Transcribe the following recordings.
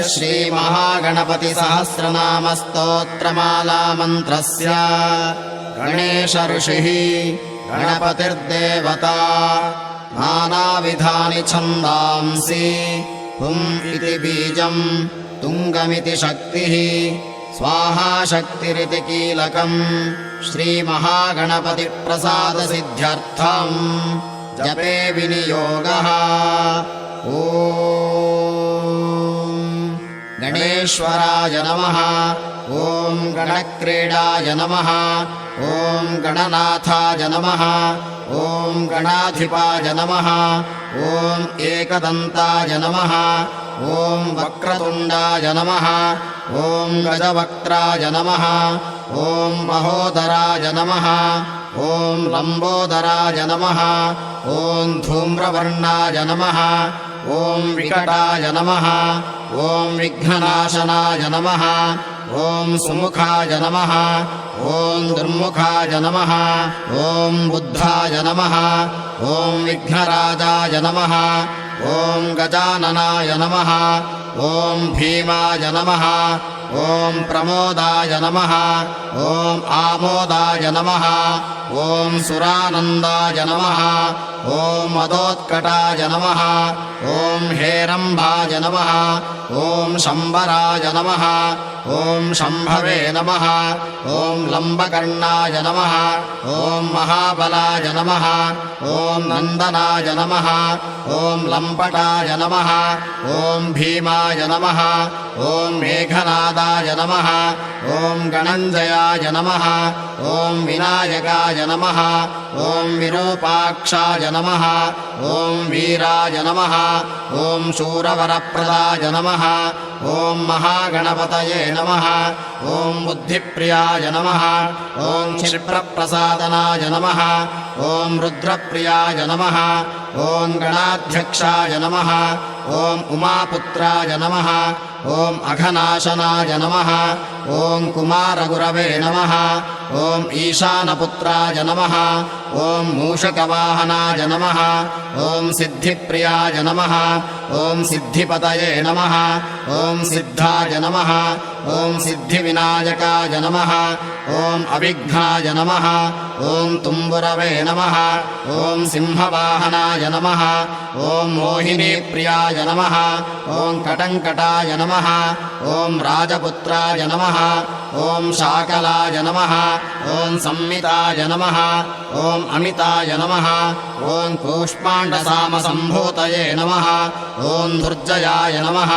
श्री महागणपति सहस्रनाम स्तोत्रमाला मंत्रस्य गणेश ऋषिः गणपतिर्देवता नानाविधानि छन्दांसि हुं इति बीजं तुंगमिति शक्तिः स्वाहा शक्तिरिति कीलकम् श्री महागणपति प्रसाद सिद्ध्यर्थं जपे विनियोगः। गणेश्वराय नमः। ओम गणक्रीडाय नमः। ओम गणनाथाय नमः। ओम गणाधिपाय नमः। ओम एकदन्ताय नमः। ओम वक्रतुण्डाय नमः। ओम गजवक्त्राय नमः। ओम महोदराय नमः। ओम लंबोदराय नमः। ओम धूम्रवर्णाय नमः। ओम विकटाय नमः। ओम विघ्ननाशनाय नमः। ओम सुमुखाय नमः। ओम दुर्मुखाय नमः। ओम बुद्धाय नमः। ओम विघ्नराजाय नमः। ओम गजाननाय नमः। ओम भीमाय नमः। ओम प्रमोदाय नमः। ओम आमोदाय नमः। ओम सुरानन्दाय नमः। ओम मदोत्कटाय नमः। ओम हेरम्बाय नमः। ओम शम्बराय नमः। ओम शम्भवे नमः। ओम लम्बकर्णाय नमः। ओम महाबलाय नमः। ओम नन्दनाय नमः। ओम लम्पटाय नमः। ओम भीमाय नमः। ओम मेघनादाय नमः। ओम गणञ्जयाय नमः। ओम विनायकाय नमः। ओम विरूपाक्षाय नमः। ओम वीराय नमः। ओम शूरवरप्रदाय नमः। ओम महागणपतये नमः। ओम बुद्धिप्रियाय नमः। ओम क्षिप्रप्रसादनाय नमः। ओम रुद्रप्रियाय नमः। ओम गणाध्यक्षाय नमः। ओम उमापुत्राय नमः। ओम अघनाशनाय नमः। ओम कुमारगुरवे नमः। ओम ईशानपुत्राय नमः। ओम मूषकवाहनाय नमः। ओम सिद्धिप्रियाय नमः। ओम सिद्धिपतये नमः। ओम सिद्धाय नमः। ओम सिद्धिविनायकाय नमः। ओम अविघ्नाय नमः। ओम तुम्बुरवे नमः। ओम सिंहवाहनाय नमः। ओम मोहिनीप्रियाय नमः। ओम कटङ्कटाय नमः। ओम राजपुत्राय नमः। ओम शाकलाय नमः। ओम संमिताय नमः। ओम अमिताय नमः। ओम कूष्माण्डसामसम्भूतये नमः। ओम धुर्जयाय नमः।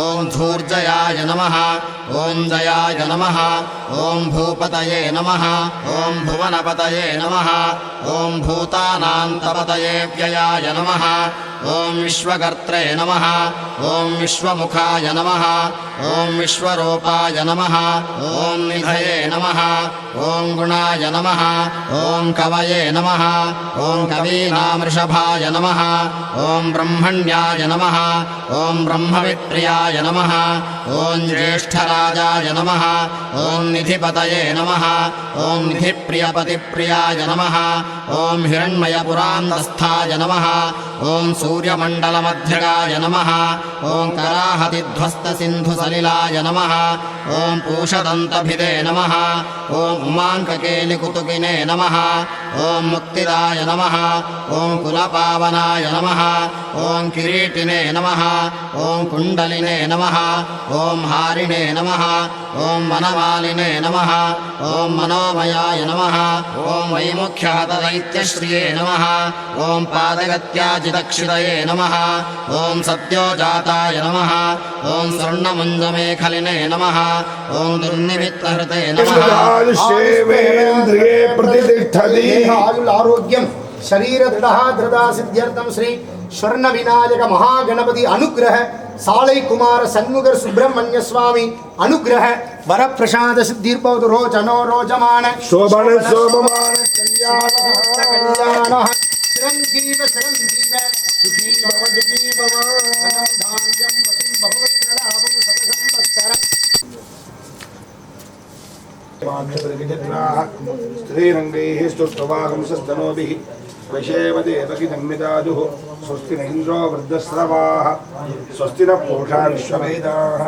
ओम धूर्जयाय नमः। ओम जयाय नमः। ओम भूपतये नमः। ओम भुवनपतये नमः। ओम भूतानान्तपतये व्ययाय नमः। ओम विश्वकर्त्रे नमः। ओम विश्वमुखाय नमः। ओम विश्वरूपाय नमः। ओम निधये नमः। ओम गुणाय नमः। ओम कवये नमः। ओम कवीनामृषभाय नमः। ओम ब्रह्मण्याय नमः। ओम ब्रह्मविप्रियाय नमः। ओम ज्येष्ठराजाय नमः। ओम निधिपतये नमः। ओम निधिप्रियपतिप्रियाय नमः। ओम हिरण्मयपुरान्तस्थाय नमः। ओम सूर्यमण्डलमध्यगाय नमः। ओम कराहतिध्वस्तसिन्धुसलिलाय नमः। ओम पूषदन्तभिदे नमः। ओम उमाङ्ककेलिकुतुकिने नमः। ओम मुक्तिदाय नमः। ओम कुलपावनाय नमः। ओम किरीटिने नमः। ओम कुण्डलिने नमः। ओम हारिणे नमः। ओम वनमालिने नमः। ओम मनोमयाय नमः। ओम वैमुख्यहतदैत्यश्रिये नमः। ओम पादगत्याजिदक्षितये नमः। ओम सद्योजाताय नमः। ओम स्वर्णमुञ्जमेखलिने नमः। ओम दुर्निमित्तहृते नमः। आरोग्यम शरीर दृढ़ा सिद्ध्यर्थम श्री स्वर्ण विनायक महागणपति अनुग्रह सालै कुमार सन्मुगर सुब्रह्मण्य स्वामी अनुग्रह वर प्रसाद सिद्धिर्भवतु रोचनो रोचमान शोभन शोभमान कल्याण चिरंजीव चिरंजीव सुखी भव धान्यं बहुवत्प्रलाभं सतसंवत्सरम् स्त्रीरङ्गैः स्तुष्टवागंसस्तनोभिः वैशेव देवकिदन्मितादुः स्वस्ति न इन्द्रो वृद्धस्रवाः स्वस्ति न पूषा विश्ववेदाः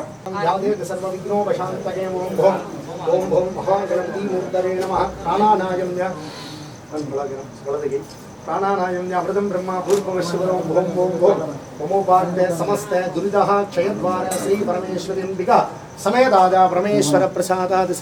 यादेव सर्वविघ्नोपशान्तये ॐ भों महागणपतिमूर्तये नमः प्राणानायं अमृतं ब्रह्मा भूर्भुवस्सुवरो भों भों भों ममोपाद्य समस्त दुरितः क्षयद्वार श्री परमेश्वरीम्बिका समेताजा परमेश्वर प्रसादाद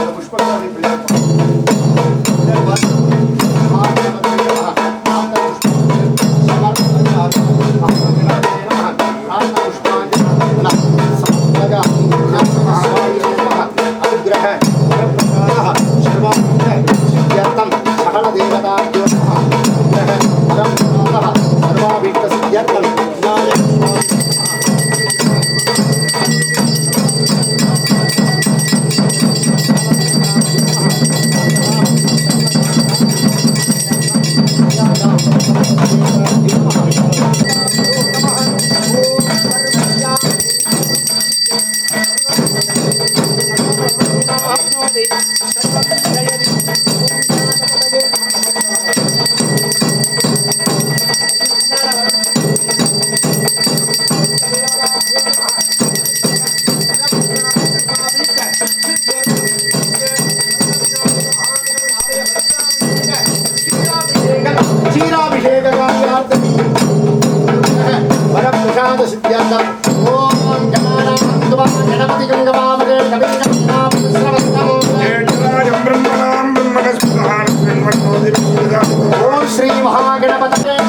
श्री महागणपतये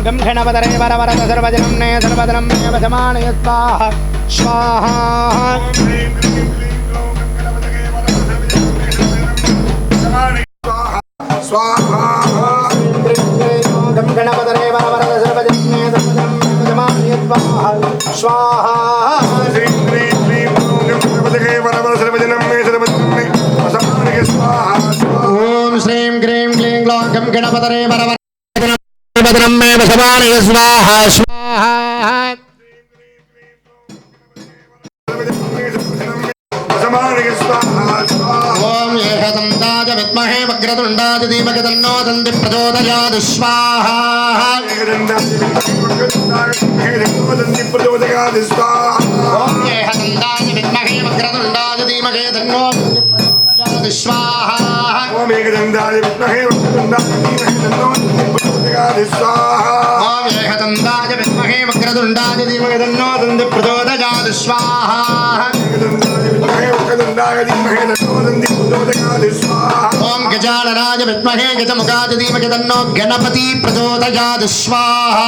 गं गणपतये वरवरद सर्वजनं ने सर्वजनं मे वशमानय स्वाहा स्वाहा स्वाहा गं गणपतये वरवरद सर्वजनं ने सर्वजनं मे वशमानय स्वाहा स्वाहा ह्रीं क्लीं क्लीं गं गणपतये वरवरद सर्वजनं मे सर्वजनं मे वशमानय स्वाहा ॐ श्रीं क्रीं क्लीं ग्लौं गं गणपतये वरवरद सर्वजनं मे वशमानय स्वाहा स्वाहा ॐ एकदन्ताय विद्महे वक्रतुण्डाय धीमहि तन्नो दन्ति प्रचोदयात् स्वाहा ॐ एकदन्ताय विद्महे वक्रतुण्डाय धीमहि तन्नो दन्ति प्रचोदयात् स्वाहा ॐ एकदन्ताय विद्महे वक्रतुण्डाय धीमहि तन्नो दन्ति प्रचोदयात् स्वाहा ॐ गजाननाय विद्महे गजमुखाय धीमहि तन्नो गणपति प्रचोदयात् स्वाहा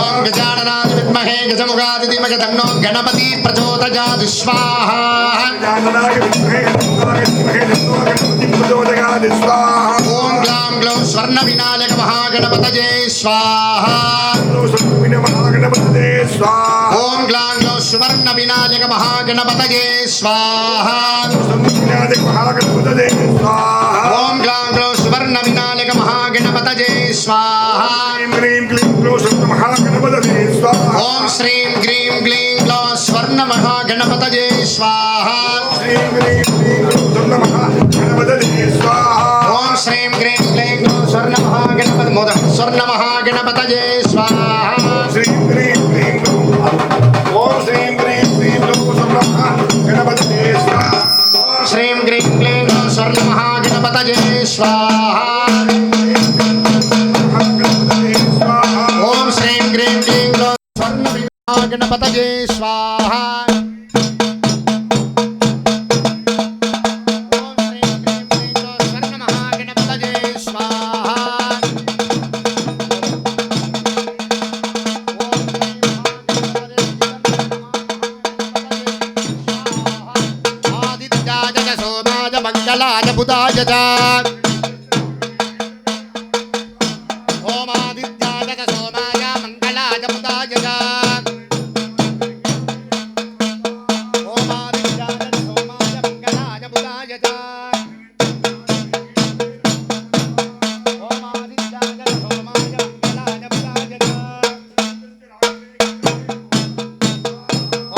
ओम गजाननाय विद्महे गजमुखाय धीमहि तन्नो गणपति प्रचोदयात् स्वाहा ओम ग्लां ग्लौं स्वर्णविनायक महागणपतये स्वाहा ओम ग्लां ग्लौं सुवर्णविनायक महागणपतये स्वाहा ओम ग्लां ग्लौं सुवर्णविनायक महागणपतये स्वाहा ओम श्रीं ग्रीं ग्लीं ग्लौं स्वर्ण महागणपतये स्वाहा ओम श्रीं ग्रीं ग्लीं ग्लौं स्वर्ण महागणपत मोदक स्वर्ण महागणपतये स्वाहा श्रीं ग्रीं क्लीं स्वर्ण महागणपतये स्वाहा ओम श्रीं ग्रीं क्लीं स्वर्ण महागणपतये स्वाहा ओम श्रीं ग्रीं क्लीं स्वर्ण महागणपतये स्वाहा मंगलाय बुधाय च ओम आदित्याय च सोमाय मंगलाय बुधाय च ओम आदित्याय च सोमाय मंगलाय बुधाय च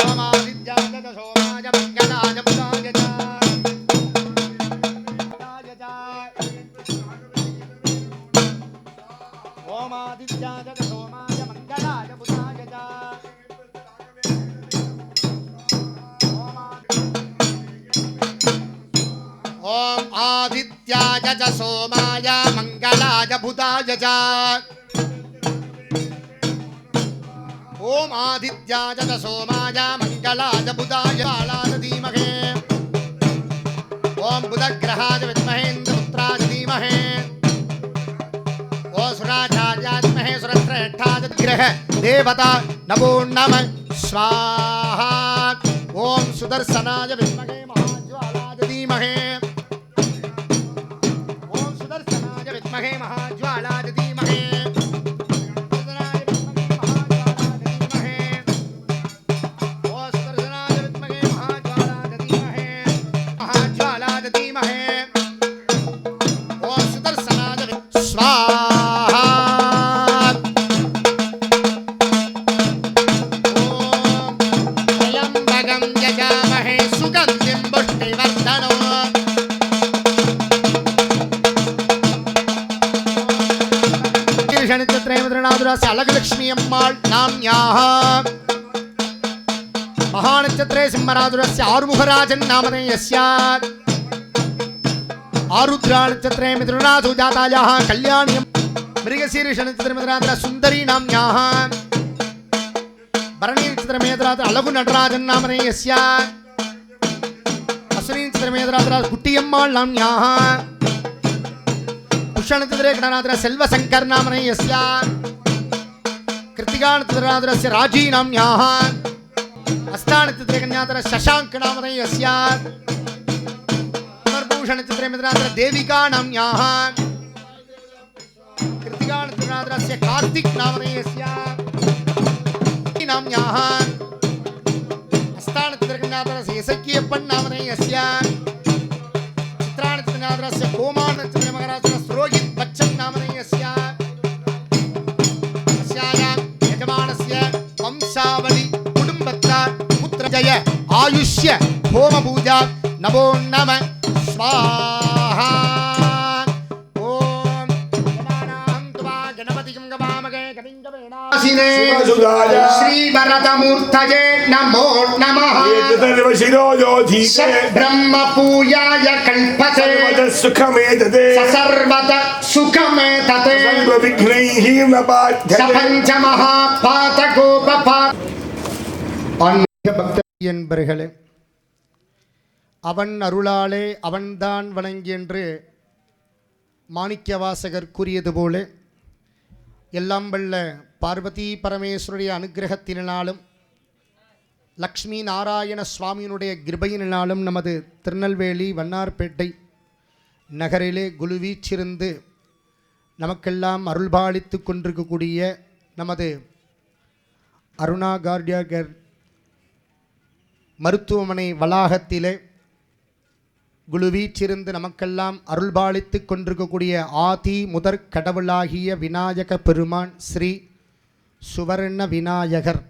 ओम आदित्याय च सोमाय मंगलाय बुधाय च ओम आदित्याय च सोमाय मंगलाय बुधाय च ओम आदित्याय च सोमाय मंगलाय बुधाय च ओम आदित्याय च सोमाय मंगलाय बुधाय च ओम आदित्याय च सोमाय मंगलाय बुधाय बालाय धीमहि ओम बुधग्रहाय विद्महे इंद्रपुत्राय धीमहि ओम सुराचार्याय विद्महे सुरश्रेष्ठाय ग्रह देवता नमो नमः स्वाहा ओम सुदर्शनाय विद्महे महाज्वालाय धीमहि ओम सुदर्शनाय विद्महे महाज्वालाय धीमहि अलगलक्ष्मी अम्माள் नाम्याः महानक्षत्रे सिंहराजुरस्य आरुमुखराजन् नामधेयस्य आरुद्रा नक्षत्रे मिथुनराजो जातायाः कल्याणी मृगशीर्ष नक्षत्रे मिथुनरात्र सुन्दरी नाम्याः भरणी नक्षत्रे मेधरात्र अलगु नटराजन् नामधेयस्य अश्विनी नक्षत्रे मेधरात्र कुट्टियम्माள் नाम्याः पुष्य नक्षत्रे गणरात्र सेल्वशंकर नामधेयस्य कृतिका नक्षत्रस्य राजी नाम्याः हस्ता नक्षत्रे कन्यातर शशांक नामधेयस्य पुनर्भूषण नक्षत्रे मिथुनरात्र देविका नाम्याः कृतिका नक्षत्रस्य कार्तिक नामधेयस्य नाम्याः हस्ता नक्षत्रे कन्यातर यसक्यप्पन् नामधेयस्य चित्रा नक्षत्रस्य कोमा नक्षत्रे मकरात्र सुरोहित बच्चन नामधेयस्य वंशावली कुटुंबत्तार पुत्र जय आयुष्य होम पूजा नमो नमः स्वाहा ओम गणपतिं गवामगे कविंगवेणासिने श्री वरदमूर्तये नमो नमः ब्रह्म पूजाय कल्पते सुखमेतते सर्वत सुखमेतते विघ्नैः न बाध्यते सपंच महापातकोपपा ஆன்மீக பக்த என்பர்களே, அவன் அருளாலே அவன்தான் வணங்கி என்று மாணிக்கவாசகர் கூறியது போல எல்லாம் வல்ல பார்வதி பரமேஸ்வருடைய அனுக்கிரகத்தினாலும் லக்ஷ்மி நாராயண சுவாமியினுடைய கிருபையினாலும் நமது திருநெல்வேலி வண்ணார்பேட்டை நகரிலே குழுவீச்சிருந்து நமக்கெல்லாம் அருள்பாலித்து கொண்டிருக்கக்கூடிய நமது அருணா கார்டியாகர் மருத்துவமனை வளாகத்திலே குழுவீச்சிருந்து நமக்கெல்லாம் அருள்பாலித்து கொண்டிருக்கக்கூடிய ஆதி முதற் கடவுளாகிய விநாயக பெருமான் ஸ்ரீ சுவர்ண விநாயகர்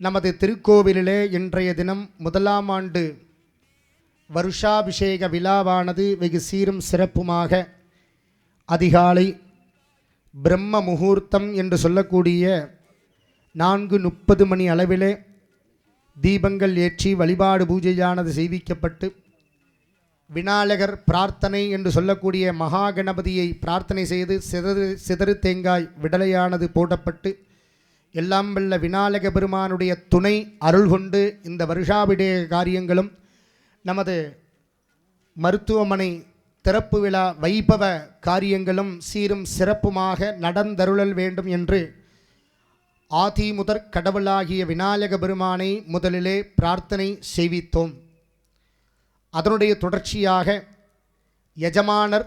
நமது திருக்கோவிலிலே இன்றைய தினம் முதலாம் ஆண்டு வருஷாபிஷேக விழாவானது வெகு சீரும் சிறப்புமாக அதிகாலை பிரம்ம முகூர்த்தம் என்று சொல்லக்கூடிய 4:30 மணி அளவிலே தீபங்கள் ஏற்றி வழிபாடு பூஜையானது செய்விக்கப்பட்டு விநாயகர் பிரார்த்தனை என்று சொல்லக்கூடிய மகா கணபதியை பிரார்த்தனை செய்து சிதறு தேங்காய் விடலையானது போடப்பட்டு எல்லாம் வல்ல விநாயக பெருமானுடைய துணை அருள் கொண்டு இந்த வருஷாபிஷேக காரியங்களும் நமது மருத்துவமனை திறப்பு விழா வைபவ காரியங்களும் சீரும் சிறப்புமாக நடந்தருளல் வேண்டும் என்று ஆதி முதற் கடவுளாகிய விநாயக பெருமானை முதலிலே பிரார்த்தனை செய்வித்தோம். அதனுடைய தொடர்ச்சியாக எஜமானர்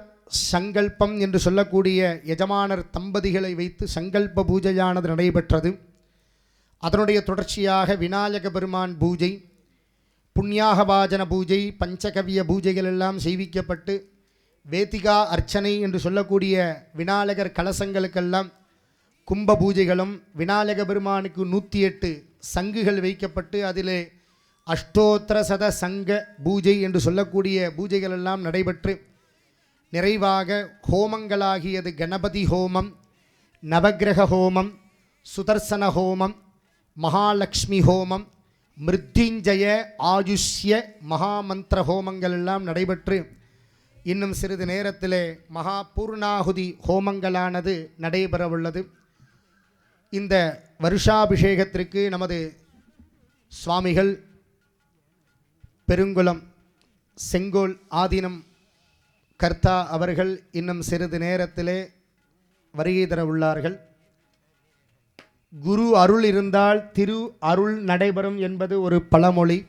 சங்கல்பம் என்று சொல்லக்கூடிய எஜமானர் தம்பதிகளை வைத்து சங்கல்ப பூஜையானது நடைபெற்றது. அதனுடைய தொடர்ச்சியாக விநாயக பெருமான் பூஜை, புண்ணியாகவாஜன பூஜை, பஞ்சகவிய பூஜைகள் எல்லாம் செய்விக்கப்பட்டு வேதிகா அர்ச்சனை என்று சொல்லக்கூடிய விநாயகர் கலசங்களுக்கெல்லாம் கும்ப பூஜைகளும் விநாயக பெருமானுக்கு 108 சங்குகள் வைக்கப்பட்டு அதிலே அஷ்டோத்திர சத சங்க பூஜை என்று சொல்லக்கூடிய பூஜைகள் எல்லாம் நடைபெற்று நிறைவாக ஹோமங்களாகியது கணபதி ஹோமம், நவக்கிரக ஹோமம், சுதர்சன ஹோமம், மகாலட்சுமி ஹோமம், மிருத்யுஞ்சய ஆயுஷ்ய மகாமந்திர ஹோமங்கள் எல்லாம் நடைபெற்று இன்னும் சிறிது நேரத்திலே மகா பூர்ணாகுதி ஹோமங்களானது நடைபெறவுள்ளது. இந்த வருஷாபிஷேகத்திற்கு நமது சுவாமிகள் பெருங்குளம் செங்கோல் ஆதீனம் கர்த்தா அவர்கள் இன்னும் சிறிது நேரத்திலே வருகை தர உள்ளார்கள். குரு அருள் இருந்தால் திரு அருள் நடைபெறும் என்பது ஒரு பழமொழி.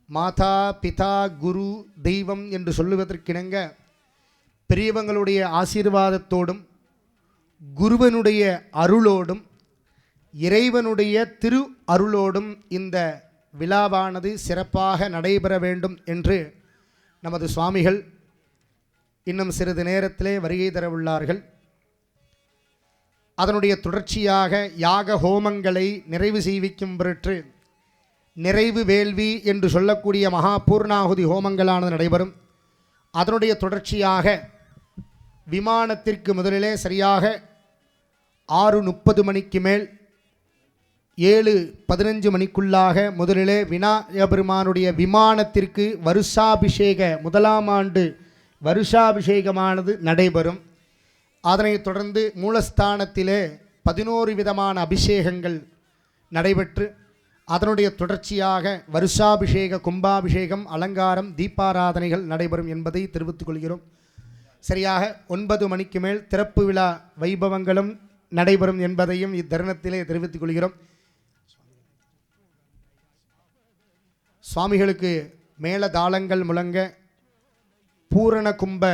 மாதா பிதா குரு தெய்வம் என்று சொல்லுவதற்கிணங்க பெரியவங்களுடைய ஆசீர்வாதத்தோடும் குருவனுடைய அருளோடும் இறைவனுடைய திரு அருளோடும் இந்த விழாவானது சிறப்பாக நடைபெற வேண்டும் என்று நமது சுவாமிகள் இன்னும் சிறிது நேரத்திலே வருகை தர உள்ளார்கள். அதனுடைய தொடர்ச்சியாக யாக ஹோமங்களை நிறைவு செய்விக்கும் பொருட்டு நிறைவு வேள்வி என்று சொல்லக்கூடிய மகா பூர்ணாகுதி ஹோமங்களானது நடைபெறும். அதனுடைய தொடர்ச்சியாக விமானத்திற்கு முதலிலே சரியாக 6:30 மணிக்கு மேல் 7:15 மணிக்குள்ளாக முதலிலே விநாயக பெருமானுடைய விமானத்திற்கு வருஷாபிஷேக முதலாம் ஆண்டு வருஷாபிஷேகமானது நடைபெறும். அதனைத் தொடர்ந்து மூலஸ்தானத்திலே 11 விதமான அபிஷேகங்கள் நடைபெற்று அதனுடைய தொடர்ச்சியாக வருஷாபிஷேக கும்பாபிஷேகம் அலங்காரம் தீபாராதனைகள் நடைபெறும் என்பதை தெரிவித்துக் கொள்கிறோம். சரியாக 9 மணிக்கு மேல் திறப்பு விழா வைபவங்களும் நடைபெறும் என்பதையும் இத்தருணத்திலே தெரிவித்துக் கொள்கிறோம். சுவாமிகளுக்கு மேல தாளங்கள் முழங்க பூரண கும்ப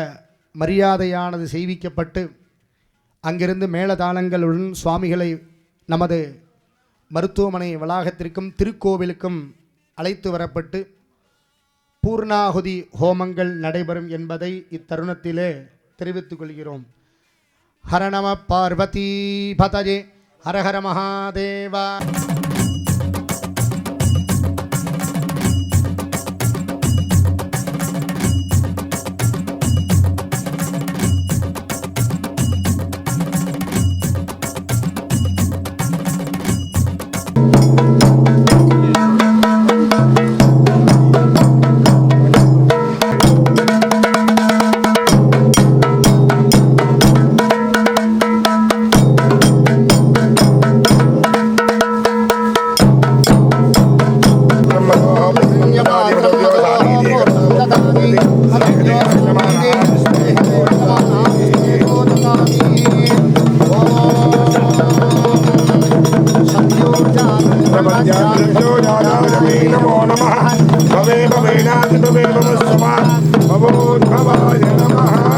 மரியாதையானது செய்விக்கப்பட்டு அங்கிருந்து மேலதாளங்களுடன் சுவாமிகளை நமது மருத்துவமனை வளாகத்திற்கும் திருக்கோவிலுக்கும் அழைத்து வரப்பட்டு பூர்ணாகுதி ஹோமங்கள் நடைபெறும் என்பதை இத்தருணத்திலே தெரிவித்துக் கொள்கிறோம். ஹர நம பார்வதி பதஜே, ஹர ஹர மகாதேவா. भवे भवेनाति भवे भवस्वमा भवोद्भवाय नमः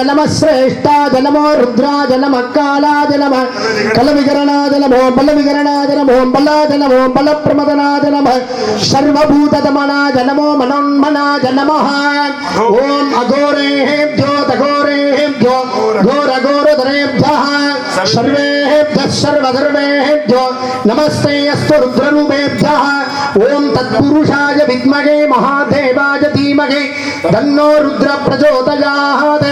नमः श्रेष्ठाय नमो रुद्राय नमः कालाय नमः कलविकरणाय नमो बलविकरणाय नमो बलाय नमो बलप्रमदनाय नमः सर्वभूतदमनाय नमो मनोन्मनाय नमः ओम अघोरेभ्यो तघोरेभ्यो घोरघोरधरेभ्यः सर्वेभ्यः सर्वधर्मेभ्यो नमस्ते अस्तु रुद्ररूपेभ्यः ओम तत्पुरुषाय विद्महे महादेवाय धीमहि तन्नो रुद्र प्रचोदयात्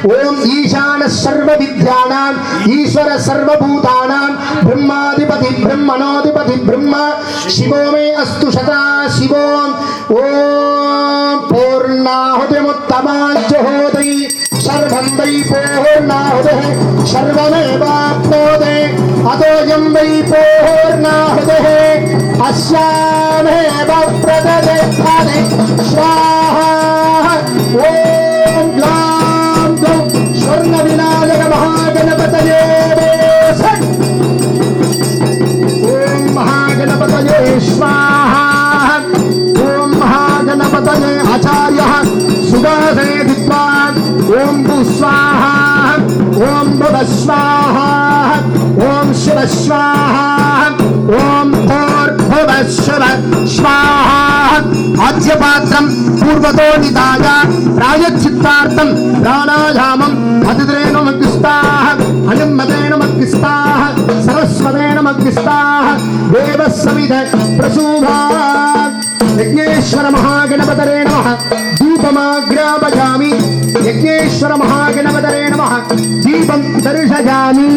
ओम ईशानः सर्वविद्यानां ईश्वर सर्वभूतानां ब्रह्माधिपति ब्रह्मणोऽधिपति ब्रह्म शिवो मे अस्तु सदा शिवो ओम पूर्णाहुतिमुत्तमाञ्जुहोति सर्वं वै पूर्णाहुतिः सर्वमेवाप्नोति अतोऽयं वै पूर्णाहुतिः अस्यामेव प्रददे स्वाहा ओम ग्लां ग्लौं स्वर्णविनायक महागणपतये ओम महागणपतये स्वाहा ओम महागणपतये आचार्यः सुगासे विद्वान् ओम भू स्वाहा ओम भुव स्वाहा ओम शिव स्वाहा ओम भूर्भुव शिव स्वाहा आज्यपात्रं पूर्वतो निधाय प्रायश्चित्तार्थं प्राणायामं अतिद्रेणुमग्निस्ताः अनुमतेनुमग्निस्ताः सरस्वतेनुमग्निस्ताः देवः सविध प्रसूभात् यज्ञेश्वर महागणपतये नमः धूपमाग्रापयामि यज्ञेश्वर महागणपतये नमः दीपं दर्शयामि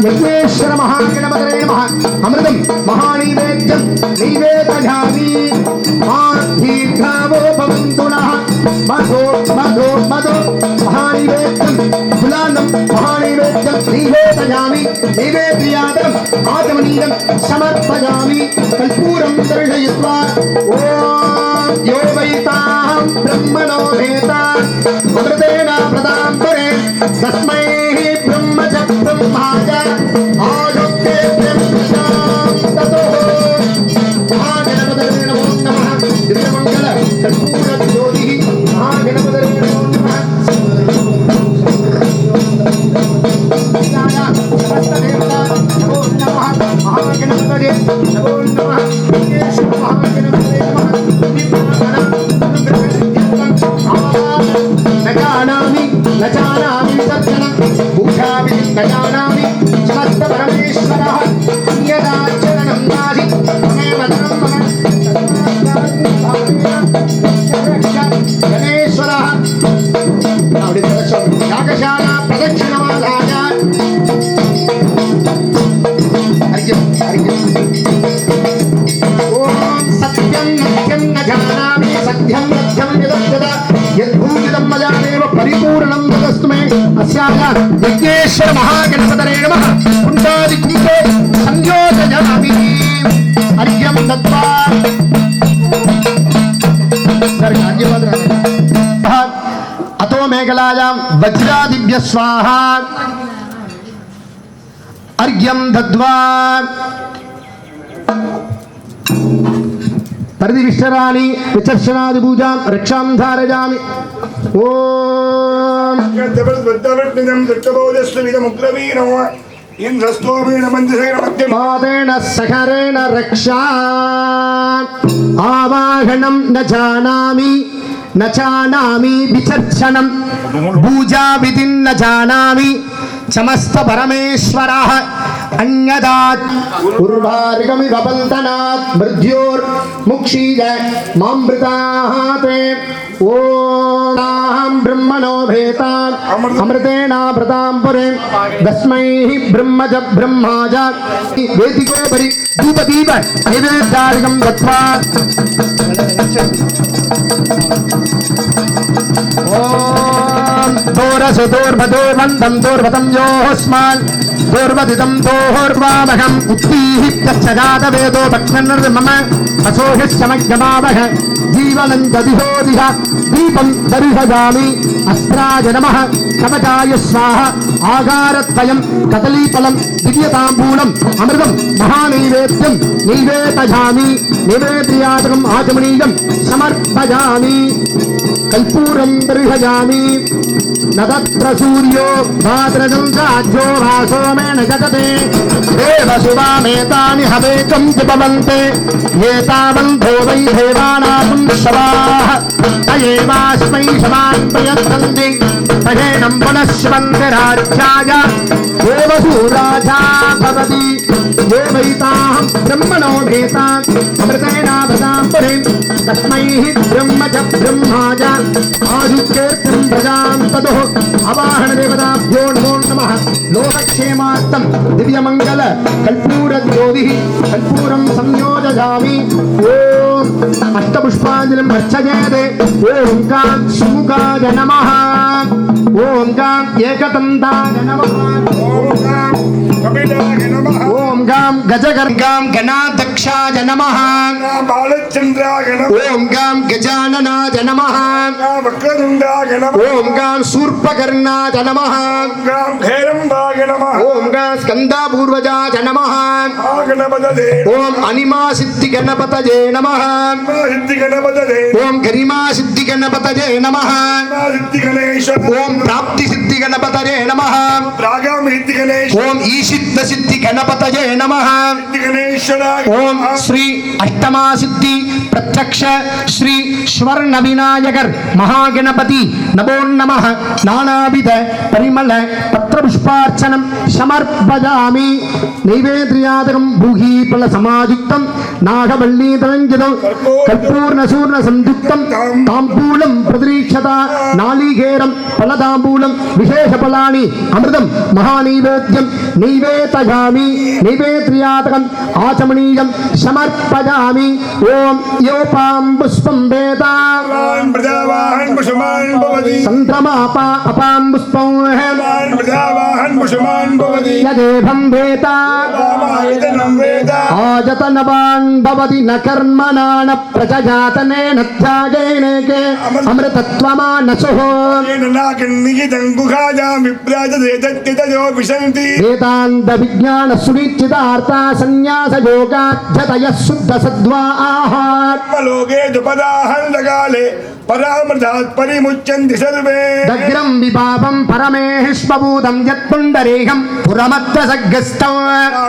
यज्ञेश्वर महागणपतये नमः अमृतं महानैवेद्यं नैवेदयामि दीर्घावो भवन्तु नः मधो मधो मधो महानैवेद्यं फुलानं महानैवेद्यं नैवेदयामि नैवेद्यादम् आचमनीयं समर्पयामि कर्पूरं दर्शयित्वा ओम यो वैतां ब्रह्मणो हेता अमृतेन प्रदां करे तस्मै ब्रह्म च ब्रह्माय आयुक्ते பிரச்சயதே நமோ நமः விக்னேஸ்வர மகாகணபதயே நமः न जानामि सज्जनं भूषामि न जानामि समस्त परमेश्वरः यदाचरणं नाहि मे वदनं मम गणेश्वरः यागशाला प्रदक्षिणमादाय ॐ सत्यं नित्यं न जानामि सत्यं नित्यं यदक्षदा यद्भूतिदं मयामेव परिपूर्णं तदस्तु मे अस्याः यज्ञेश्वर महागणपतये नमः कुण्डादि कुम्भे संयोजयामि अर्घ्यं दत्त्वा अतो मेघलायां वज्रादिभ्य स्वाहा अर्घ्यं दत्त्वा परिदिविष्टराणि विचर्षणादि पूजां रक्षां धारयामि ओम पादेन सखरेण रक्षा आवाहनं न जानामि न जानामि विचर्षणं पूजा विधिं न जानामि समस्त परमेश्वरः अन्यदा उर्वारिकमिव बन्धनात् मृत्योर्मुक्षीय मामृताते ओम ब्रह्मणो भेतात् अमृतेनामृतां पुरे तस्मै ब्रह्मज ब्रह्माज वेदिकोपरि धूपदीप नैवेद्यादिकं दत्त्वा ओम दोरसुदोर्वदोर्वन्दं दोर्वतं योऽस्मान् दोर्वदितं दोर्वामहम् उत्तीः प्रच्छजातवेदो भक्ष्मन्नर्मम असोहिश्चमज्ञमावह जीवनं दधिहोदिह दीपं दर्शयामि अस्त्राय नमः कवचाय स्वाहा आगारद्वयं कदलीफलं दिव्यताम्बूलम् अमृतं महानैवेद्यं नैवेदयामि नैवेद्यादिकम् आचमनीयं समर्पयामि कल्पूरं दर्शयामि न तत्र सूर्यो भाद्रजं राज्यो भासो मे न जगते देवशिवामेतानि हवेकं विपवन्ते एतावन्तो वै देवानां शवाः तयेवास्मै शवान् प्रयच्छन्ति तयेनं पुनः शिवन्ति राज्याय देवसूराजा भवति देवैताहं ब्रह्मणो भेतात् अमृतेनाभृतां पुरीं तस्मै ब्रह्म च ब्रह्माज आदित्यर्थं प्रजां तदुः अवाहनदेवताभ्यो नमो नमः लोकक्षेमार्थं दिव्यमङ्गल कर्पूरज्योतिः कर्पूरं संयोजयामि ॐ अष्टपुष्पाञ्जलिं अर्चयेत् ॐ गां सुमुखाय नमः ॐ गां एकदन्ताय नमः ॐ गां गजगर्गां गणाध्यक्षाय नमः ॐ गां गजाननाय नमः ॐ गां शूर्पकर्णाय नमः ॐ गां स्कन्दापूर्वजाय नमः ॐ अनिमा सिद्धिगणपतये नमः ॐ गरिमा सिद्धिगणपतये नमः ॐ प्राप्ति सिद्धिगणपतये नमः ॐ ईशित्त सिद्धिगणपतये नमः ॐ श्री अष्टमा सिद्धि प्रत्यक्ष श्री स्वर्ण विनायकर महागणपति नमो नमः नानाविध परिमल पत्रपुष्पार्चनं समर्पयामि नैवेद्यादिकं भूगीफल समायुक्तं नागवल्लीतरञ्जितं कर्पूर्णसूर्ण संयुक्तं ताम्बूलं प्रतीक्षता नालिकेरं फलताम्बूलं विशेषफलानि अमृतं महानैवेद्यं नैवेदयामि नैवेद्यादिकम् आचमनीयं समर्पयामि ॐ योपां पुष्पं वेदा चन्द्रमापा अपां पुष्पं यदेवं वेदा आजतनवान् भवति न कर्मणा न प्रजयातनेन त्यागेनेके अमृतत्वमानसुः वेदान्त विज्ञान सुनिश्चितार्था संन्यास योगाध्यतयः शुद्ध सद्वा आहार लोके दुपदाहं लगाले பராமர்தாத் பரிமுச்சந்தி சர்வே தக்ரம் விபாபம் பரமேஷ்மபூதம் யத் புண்டரீகம் புரமத்த சக்கஸ்தம்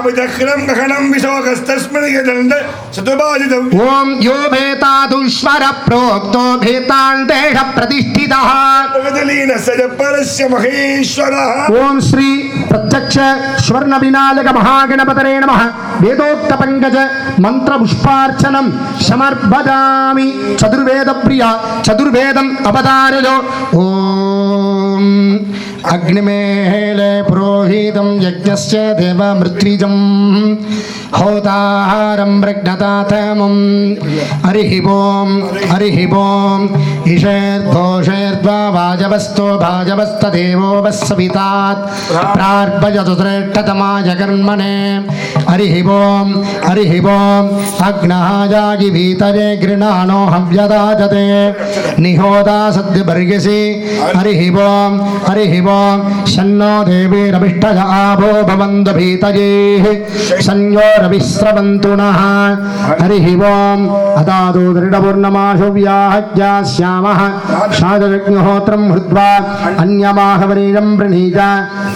விதக்ரம் ககனம் விசோகஸ்தஸ்மின் யதந்த சதுபாஜிதம் ஓம் யோ பேதாதுஸ்வர ப்ரோக்தோ பேதாந்தேஷ பிரதிஷ்டிதः பிரகதலீன சஜ பரஸ்ய மகேஸ்வரः ஓம் ஸ்ரீ பிரத்யக்ஷ ஸ்வர்ண விநாயக மகாகணபதரே நமः வேதோக்த பங்கஜ மந்திர புஷ்பார்ச்சனம் சமர்ப்பயாமி சதுர்வேத பிரியா சதுர்வேதம் அவதாரயோ ஓம் அக்னிமேலே புரோஹிதம் யஜ்ஞஸ்ய தேவ மிருத்விஜம் ஹோதாரம் பிரக்னதாதமம் ஹரிஹி ஓம் இஷேர்தோஷேர்த்வா வாஜவஸ்தோ வாஜவஸ்ததேவோ வஸ்ஸவிதாத் பிரார்ப்பயது ஸ்ரேஷ்டதமாய கர்மணே ஹரிஹி ஓம் அக்னஹாஜாகி வீதரே கிருணானோ ஹவ்யதாஜதே நிஹோதா சத்யபர்யசி ஹரிஹி ஓம் शन्नो देवीरभिष्टज आभो भवन्तु भीतयेः संयोरविस्रवन्तु नः हरिः ओम् अदादो दृढपूर्णमाशु व्याहज्यास्यामः शादयज्ञहोत्रं हृत्वा अन्यमाहवरीरं प्रणीत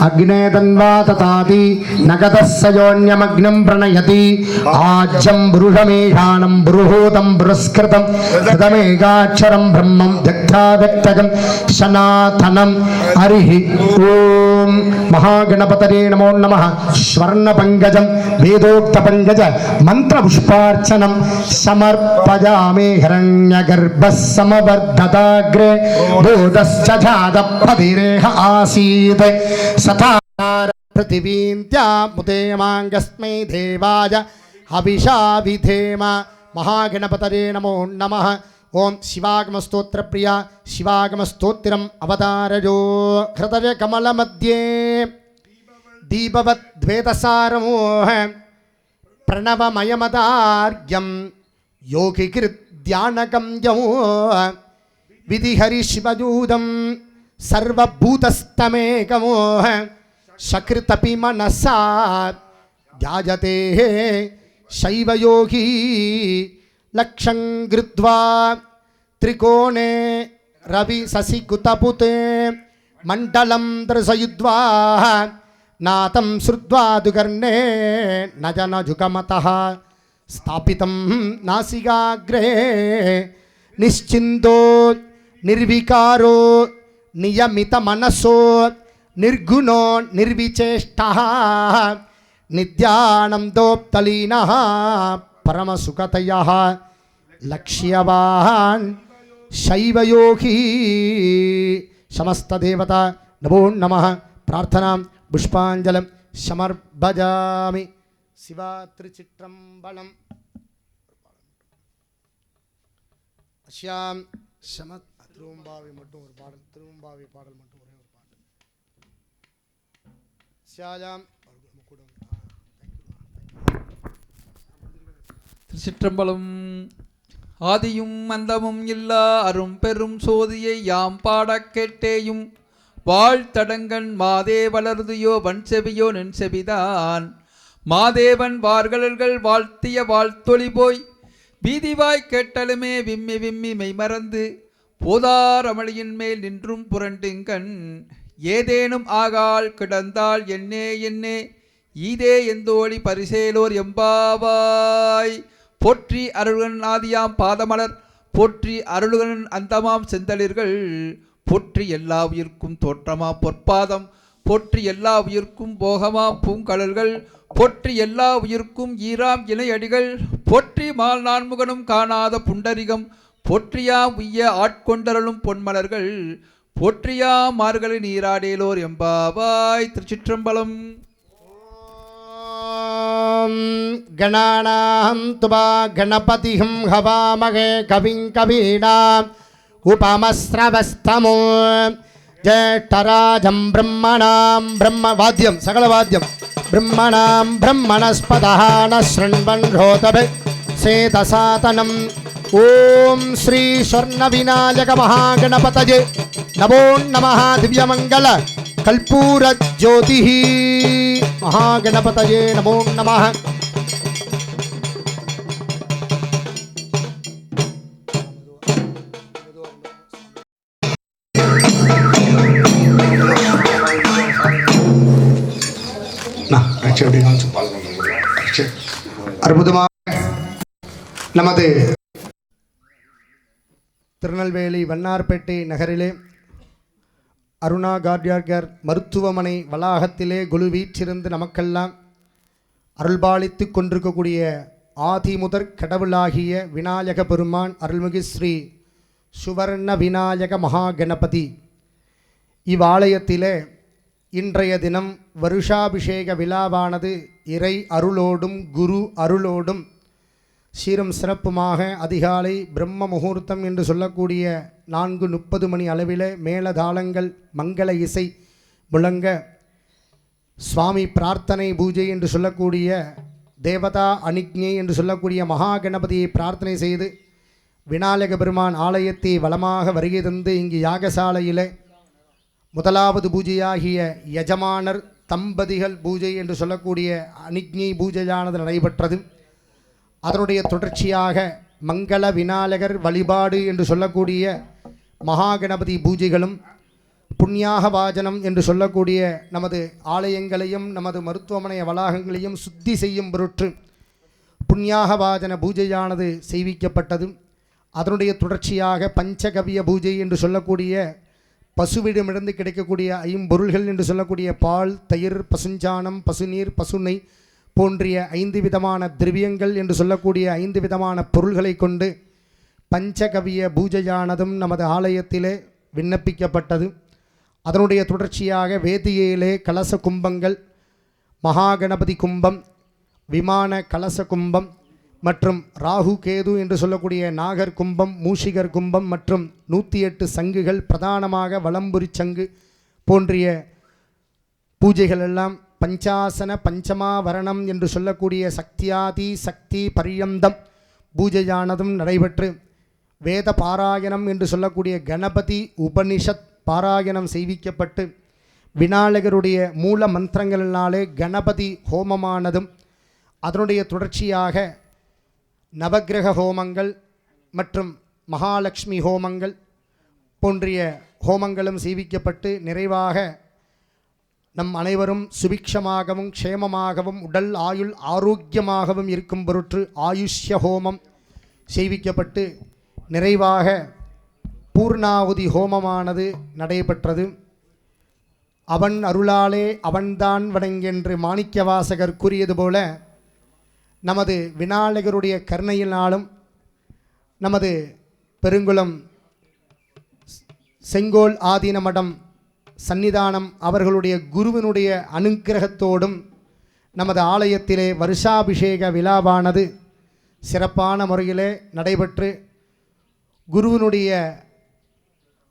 अग्ने तन्वा तताति नगतः सयोन्यमग्नं प्रणयति आज्यं पुरुषमेषाणं पुरुहूतं पुरस्कृतं कृतमेकाक्षरं ब्रह्मं दग्धा व्यक्तजं सनातनं हरिः ओम महागणपतये नमो नमः स्वर्ण पंकजं वेदोक्त पंकज मंत्र पुष्पार्चनं समर्पयामि हिरण्यगर्भः समवर्धताग्रे दूतश्च जातपतिरेह आसीत् सथा पृथिवीन्त्यामुते माङ्गस्मै देवाय हविषा विधेम महागणपतये नमो नमः ओम शिवागमस्तोत्र प्रिया शिवागमस्तोत्रम अवतारयो हृदय कमल मध्ये दीपवत् द्वैतसारमोह प्रणवमयमदार्घ्यं योगिकृत् ध्यानकं यमो विधिहरि शिवजूदं सर्वभूतस्तमेकमोह सकृतपि मनसा ध्यायते शैवयोगी लक्षं कृत्वा त्रिकोणे रवि शशिकुतपुते मण्डलं दर्शयित्वा नातं श्रुत्वा दुकर्णे न जनजुगमतः स्थापितं नासिकाग्रे निश्चिन्तो निर्विकारो नियमितमनसो निर्गुणो निर्विचेष्टः नित्यानन्दोप्तलीनः परमसुखतयः लक्ष्यवान् शैवयोगी समस्तदेवता नमो नमः प्रार्थनां पुष्पाञ्जलिं समर्पयामि शिवा त्रिचित्रम्बलम् அஷ்யாம் சமத் திருவம்பாவை மட்டும் ஒரு பாடல் திருவம்பாவை பாடல் மட்டும் ஒரே ஒரு பாடல் ஷியாஜாம் கூட திருச்சிற்றம்பலம். ஆதியும் அந்தமும் இல்லா அரும் பெரும் சோதியை யாம் பாடக் கேட்டேயும் வாழ்த்தடங்கன் மாதே வளர்தியோ வன்செவியோ நென்செவிதான் மாதேவன் வார்களர்கள் வாழ்த்திய வாழ்த்தொளி போய் வீதிவாய் கேட்டலுமே விம்மி விம்மி மெய்மறந்து போதாரமளியின் மேல் நின்றும் புரண்டுங்கண் ஏதேனும் ஆகால் கிடந்தால் என்னே என்னே ஈதே எந்தோழி பரிசேலோர் எம்பாவாய் போற்றி அருள்கன் ஆதியாம் பாதமலர் போற்றி அருள்கன் அந்தமாம் செந்தளிர்கள் போற்றி எல்லா உயிர்க்கும் தோற்றமா பொற்பாதம் போற்றி எல்லா உயிர்க்கும் போகமாம் பூங்கடல்கள் போற்றி எல்லா உயிர்க்கும் ஈராம் இணையடிகள் போற்றி மால் நான்முகனும் காணாத புண்டரிகம் போற்றியாம் உய்ய ஆட்கொண்டரலும் பொன்மலர்கள் போற்றியாம் மார்கழி நீராடேலோர் எம்பாவாய். திருச்சிற்றம்பலம். गणानां तुवा गणपतिं हवामहे कविं कवीनाम् उपमस्रवस्तमो ज्येष्ठराजं ब्रह्मणां ब्रह्मवाद्यं सकलवाद्यं ब्रह्मणां ब्रह्मणस्पदः न शृण्वन् रोतभे सेतसातनम् ओम श्री स्वर्णविनायक महागणपतये नमो नमः. दिव्यमंगल कल्पूर ज्योति महागणपतये नमो नमः. காட்சி அப்படி காமிச்சு பாதுகாப்பு காட்சி அற்புதமாக நமது திருநெல்வேலி வண்ணார்பேட்டை நகரிலே அருணா கார்டியார்கர் மருத்துவமனை வளாகத்திலே குழு வீற்றிருந்து நமக்கெல்லாம் அருள்பாலித்து கொண்டிருக்கக்கூடிய ஆதிமுதற் கடவுளாகிய விநாயக பெருமான் அருள்மிகு ஸ்ரீ சுவர்ண விநாயக மகா கணபதி இவ்வாலயத்திலே இன்றைய தினம் வருஷாபிஷேக விழாவானது இறை அருளோடும் குரு அருளோடும் சீரும் சிறப்புமாக அதிகாலை பிரம்ம முகூர்த்தம் என்று சொல்லக்கூடிய 4:30 மணி அளவில் மேளதாளங்கள் மங்கள இசை முழங்க சுவாமி பிரார்த்தனை பூஜை என்று சொல்லக்கூடிய தேவதா அனிக்ஞை என்று சொல்லக்கூடிய மகா கணபதியை பிரார்த்தனை செய்து விநாயக பெருமான் ஆலயத்தை வளமாக வருகை தந்து இங்கு யாகசாலையில் முதலாவது பூஜையாகிய யஜமானர் தம்பதிகள் பூஜை என்று சொல்லக்கூடிய அனிக்ஞை பூஜையானது நடைபெற்றது. அதனுடைய தொடர்ச்சியாக மங்கள விநாயகர் வழிபாடு என்று சொல்லக்கூடிய மகா கணபதி பூஜைகளும் புண்ணியாக வாஜனம் என்று சொல்லக்கூடிய நமது ஆலயங்களையும் நமது மருத்துவமனை வளாகங்களையும் சுத்தி செய்யும் பொருட்டு புண்ணியாக வாஜன பூஜையானது செய்விக்கப்பட்டது. அதனுடைய தொடர்ச்சியாக பஞ்சகவிய பூஜை என்று சொல்லக்கூடிய பசுவிடமிருந்து கிடைக்கக்கூடிய ஐம்பொருள்கள் என்று சொல்லக்கூடிய பால், தயிர், பசுஞ்சாணம், பசுநீர், பசுநெய் போன்றிய 5 விதமான திரவியங்கள் என்று சொல்லக்கூடிய 5 விதமான பொருள்களை கொண்டு பஞ்சகவிய பூஜையானதும் நமது ஆலயத்திலே விண்ணப்பிக்கப்பட்டது. அதனுடைய தொடர்ச்சியாக வேதியிலே கலச கும்பங்கள், மகா கணபதி கும்பம், விமான கலச கும்பம் மற்றும் ராகு கேது என்று சொல்லக்கூடிய நாகர் கும்பம், மூஷிகர் கும்பம் மற்றும் 108 சங்குகள், பிரதானமாக வலம்புரி சங்கு போன்றிய பூஜைகள் எல்லாம் பஞ்சாசன பஞ்சமாவரணம் என்று சொல்லக்கூடிய சக்தியாதி சக்தி பரியந்தம் பூஜையானதும் நடைபெற்று வேத பாராயணம் என்று சொல்லக்கூடிய கணபதி உபனிஷத் பாராயணம் செய்விக்கப்பட்டு விநாயகருடைய மூல மந்திரங்களினாலே கணபதி ஹோமமானதும் அதனுடைய தொடர்ச்சியாக நவக்கிரக ஹோமங்கள் மற்றும் மகாலட்சுமி ஹோமங்கள் போன்றிய ஹோமங்களும் செய்விக்கப்பட்டு நிறைவாக நம் அனைவரும் சுபிக்ஷமாகவும் க்ஷேமமாகவும் உடல் ஆயுள் ஆரோக்கியமாகவும் இருக்கும் பொருட்டு ஆயுஷ்ய ஹோமம் செய்விக்கப்பட்டு நிறைவாக பூர்ணாகுதி ஹோமமானது நடைபெற்றது. அவன் அருளாலே அவன்தான் வணங்கென்று மாணிக்கவாசகர் கூறியது போல நமது விநாயகருடைய கருணையினாலும் நமது பெருங்குளம் செங்கோல் ஆதீன மடம் சன்னிதானம் அவர்களுடைய குருவினுடைய அனுக்கிரகத்தோடும் நமது ஆலயத்திலே வருஷாபிஷேக விழாவானது சிறப்பான முறையிலே நடைபெற்று குருவினுடைய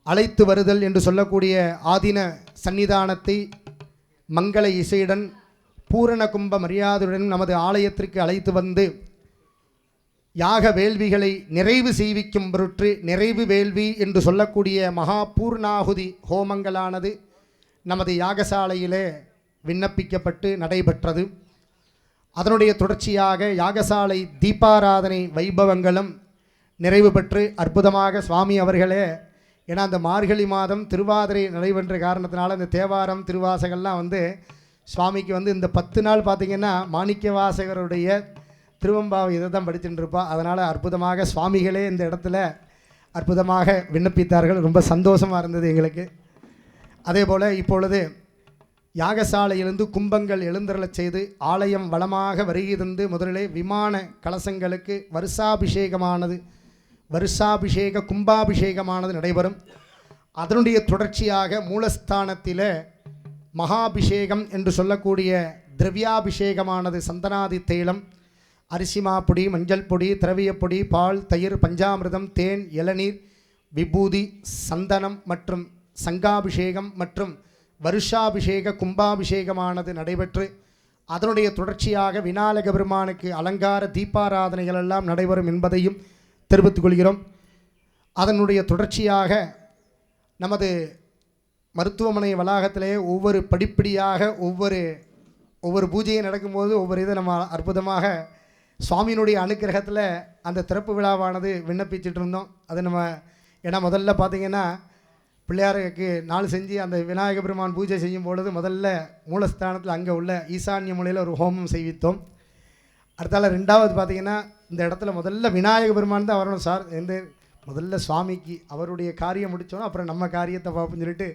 அழைத்து வருதல் என்று சொல்லக்கூடிய ஆதீன சன்னிதானத்தை மங்கள இசையுடன் பூரண கும்ப மரியாதையுடன் நமது ஆலயத்திற்கு அழைத்து வந்து யாக வேள்விகளை நிறைவு செய்விக்கும் பொருட்டு நிறைவு வேள்வி என்று சொல்லக்கூடிய மகா பூர்ணாகுதி ஹோமங்களானது நமது யாகசாலையிலே விண்ணப்பிக்கப்பட்டு நடைபெற்றது. அதனுடைய தொடர்ச்சியாக யாகசாலை தீபாராதனை வைபவங்களும் நிறைவு பெற்று அற்புதமாக சுவாமி அவர்களே, ஏன்னா அந்த மார்கழி மாதம் திருவாதிரை நடைபெற்ற காரணத்தினால இந்த தேவாரம் திருவாசகெல்லாம் சுவாமிக்கு இந்த 10 நாள் பார்த்திங்கன்னா மாணிக்க வாசகருடைய திருவம்பாவை இதை தான் படிச்சுட்டு இருப்பா. அதனால் அற்புதமாக சுவாமிகளே இந்த இடத்துல அற்புதமாக விண்ணப்பித்தார்கள். ரொம்ப சந்தோஷமாக இருந்தது எங்களுக்கு. அதே போல் இப்பொழுது யாகசாலையிலிருந்து கும்பங்கள் எழுந்தருளச் செய்து ஆலயம் வளமாக வருகை தந்து முதலிலே விமான கலசங்களுக்கு வருஷாபிஷேக கும்பாபிஷேகமானது நடைபெறும். அதனுடைய தொடர்ச்சியாக மூலஸ்தானத்தில் மகாபிஷேகம் என்று சொல்லக்கூடிய திரவியாபிஷேகமானது சந்தனாதி தைலம், அரிசிமா பொடி, மஞ்சள் பொடி, திரவியப்பொடி, பால், தயிர், பஞ்சாமிர்தம், தேன், இளநீர், விபூதி, சந்தனம் மற்றும் சங்காபிஷேகம் மற்றும் வருஷாபிஷேக கும்பாபிஷேகமானது நடைபெற்று அதனுடைய தொடர்ச்சியாக விநாயக பெருமானுக்கு அலங்கார தீபாராதனைகள் எல்லாம் நடைபெறும் என்பதையும் தெரிவித்துக் கொள்கிறோம். அதனுடைய தொடர்ச்சியாக நமது மருத்துவமனை வளாகத்திலே ஒவ்வொரு படிப்படியாக ஒவ்வொரு பூஜையும் நடக்கும்போது ஒவ்வொரு இதை நம்ம அற்புதமாக சுவாமியினுடைய அனுக்கிரகத்தில் அந்த திறப்பு விழாவானது விண்ணப்பிச்சுட்டு இருந்தோம். அது நம்ம ஏன்னா முதல்ல பார்த்திங்கன்னா பிள்ளையாருக்கு நாள் செஞ்சு அந்த விநாயக பெருமான் பூஜை செய்யும் பொழுது முதல்ல மூலஸ்தானத்தில் அங்கே உள்ள ஈசான்ய மூலையில் ஒரு ஹோமம் செய்வித்தோம். அடுத்தால ரெண்டாவது பார்த்திங்கன்னா இந்த இடத்துல முதல்ல விநாயக பெருமான் தான் வரணும் சார். முதல்ல சுவாமிக்கு அவருடைய காரியம் முடித்தோன்னா அப்புறம் நம்ம காரியத்தை பார்ப்போம்னு சொல்லிட்டு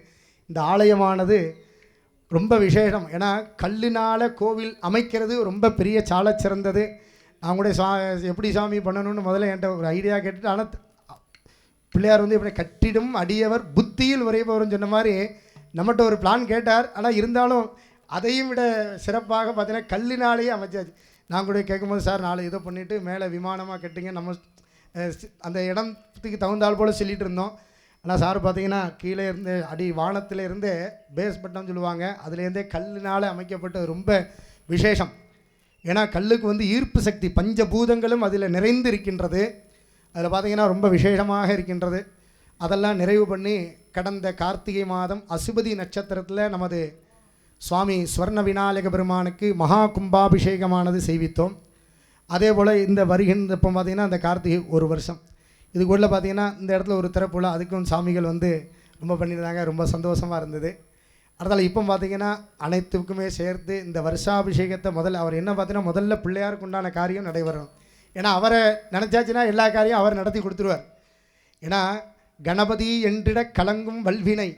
இந்த ஆலயமானது ரொம்ப விசேஷம். ஏன்னா கல்லினால் கோவில் அமைக்கிறது ரொம்ப பெரிய சால சிறந்தது. நான் கூட எப்படி சாமி பண்ணணும்னு முதல்ல என்கிட்ட ஒரு ஐடியா கேட்டுட்டு, ஆனால் பிள்ளையார் வந்து இப்படி கட்டிடும் அடியவர் புத்தியில் உரைப்பவர்னு சொன்ன மாதிரி நம்மகிட்ட ஒரு பிளான் கேட்டார். ஆனால் இருந்தாலும் அதையும் விட சிறப்பாக பார்த்தீங்கன்னா கல்லினாலேயே அமைச்சாச்சு. நான் கூட கேட்கும்போது சார் நாளை இதை பண்ணிவிட்டு மேலே விமானமாக கட்டுங்க, நம்ம அந்த இடத்துக்கு தகுந்தால் போல் சொல்லிகிட்டு இருந்தோம். ஆனால் சார் பார்த்தீங்கன்னா கீழே இருந்து அடி வானத்தில் இருந்தே பேஸ் பட்டம் சொல்லுவாங்க, அதுலேருந்தே கல்லினால் அமைக்கப்பட்ட ரொம்ப விசேஷம். ஏன்னா கல்லுக்கு வந்து ஈர்ப்பு சக்தி, பஞ்சபூதங்களும் அதில் நிறைந்து இருக்கின்றது. அதில் பார்த்திங்கன்னா ரொம்ப விசேஷமாக இருக்கின்றது. அதெல்லாம் நிறைவு பண்ணி கடந்த கார்த்திகை மாதம் அசுபதி நட்சத்திரத்தில் நமது சுவாமி ஸ்வர்ண விநாயக பெருமானுக்கு மகா கும்பாபிஷேகமானது செய்வித்தோம். அதே போல் இந்த வருகின்ற இப்போ பார்த்திங்கன்னா அந்த கார்த்திகை ஒரு வருஷம் இதுக்குள்ளே பார்த்திங்கன்னா இந்த இடத்துல ஒரு திறப்புல அதுக்கும் சாமிகள் வந்து ரொம்ப பண்ணியிருந்தாங்க, ரொம்ப சந்தோஷமாக இருந்தது. அதனால் இப்போ பார்த்திங்கன்னா அனைத்துக்குமே சேர்த்து இந்த வருஷாபிஷேகத்தை முதல்ல அவர் என்ன பார்த்தீங்கன்னா முதல்ல பிள்ளையாருக்கு உண்டான காரியம் நடைபெறணும். ஏன்னா அவரை நினச்சாச்சுன்னா எல்லா காரியம் அவர் நடத்தி கொடுத்துருவார். ஏன்னா கணபதி என்றிட கலங்கும் வல்வினை,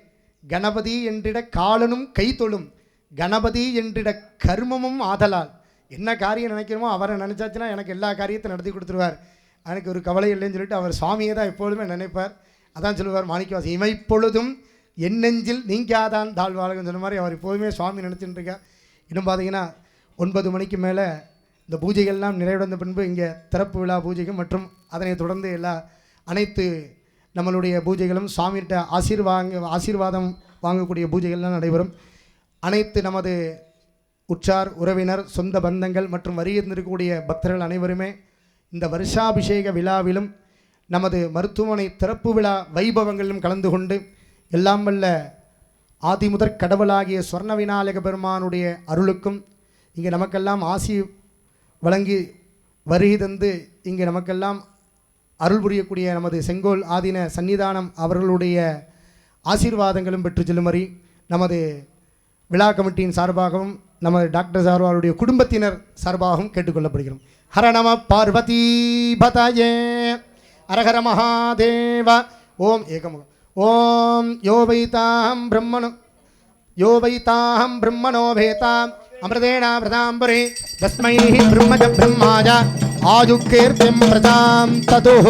கணபதி என்றிட காலனும் கைத்தொழும், கணபதி என்றிட கர்மமும் ஆதலால். என்ன காரியம் நினைக்கிறோமோ அவரை நினச்சாச்சுன்னா எனக்கு எல்லா காரியத்தையும் நடத்தி கொடுத்துருவார். எனக்கு ஒரு கவலை இல்லைன்னு சொல்லிட்டு அவர் சுவாமியை தான் எப்பொழுதுமே நினைப்பார். அதான் சொல்லுவார் மாணிக்கவாசி, இமைப்பொழுதும் என் நெஞ்சில் நீங்காதான் தாழ்வாளகன்னு சொன்ன மாதிரி அவர் எப்போதுமே சுவாமி நினச்சிட்டு இருக்கா. இன்னும் பார்த்தீங்கன்னா 9 மணிக்கு மேலே இந்த பூஜைகள்லாம் நிறைவடைந்த பின்பு இங்கே திறப்பு விழா பூஜைகள் மற்றும் அதனை தொடர்ந்து அனைத்து நம்மளுடைய பூஜைகளும் சுவாமிகிட்ட ஆசீர்வாதம் வாங்கக்கூடிய பூஜைகள்லாம் நடைபெறும். அனைத்து நமது உற்றார் உறவினர் சொந்த பந்தங்கள் மற்றும் வருகின்றிருக்கக்கூடிய பக்தர்கள் அனைவருமே இந்த வருஷாபிஷேக விழாவிலும் நமது மருத்துவமனை திறப்பு விழா வைபவங்களிலும் கலந்து கொண்டு எல்லாம் வல்ல ஆதிமுதற் கடவுளாகிய ஸ்வர்ண விநாயக பெருமானுடைய அருளுக்கும் இங்கே நமக்கெல்லாம் ஆசி வழங்கி வருகை தந்து இங்கே நமக்கெல்லாம் அருள் புரியக்கூடிய நமது செங்கோல் ஆதீன சன்னிதானம் அவர்களுடைய ஆசீர்வாதங்களும் பெற்று செல்லுமாறு நமது விழா கமிட்டியின் சார்பாகவும் நமது டாக்டர் சார்பாருடைய குடும்பத்தினர் சார்பாகவும் கேட்டுக்கொள்ளப்படுகிறோம். ஹர நம பார்வதி பதயே, அரஹர மகாதேவ. ஓம் ஏகமுகம். ஓம் யோ வைதாஹம் பிரம்மணோ வேதாம் அமிர்தேனாமிருதாம்பரே தஸ்மை பிரம்மஜ பிரம்மாஜ ஆயுக்கீர்த்திம் பிரஜாம் ததுஹ.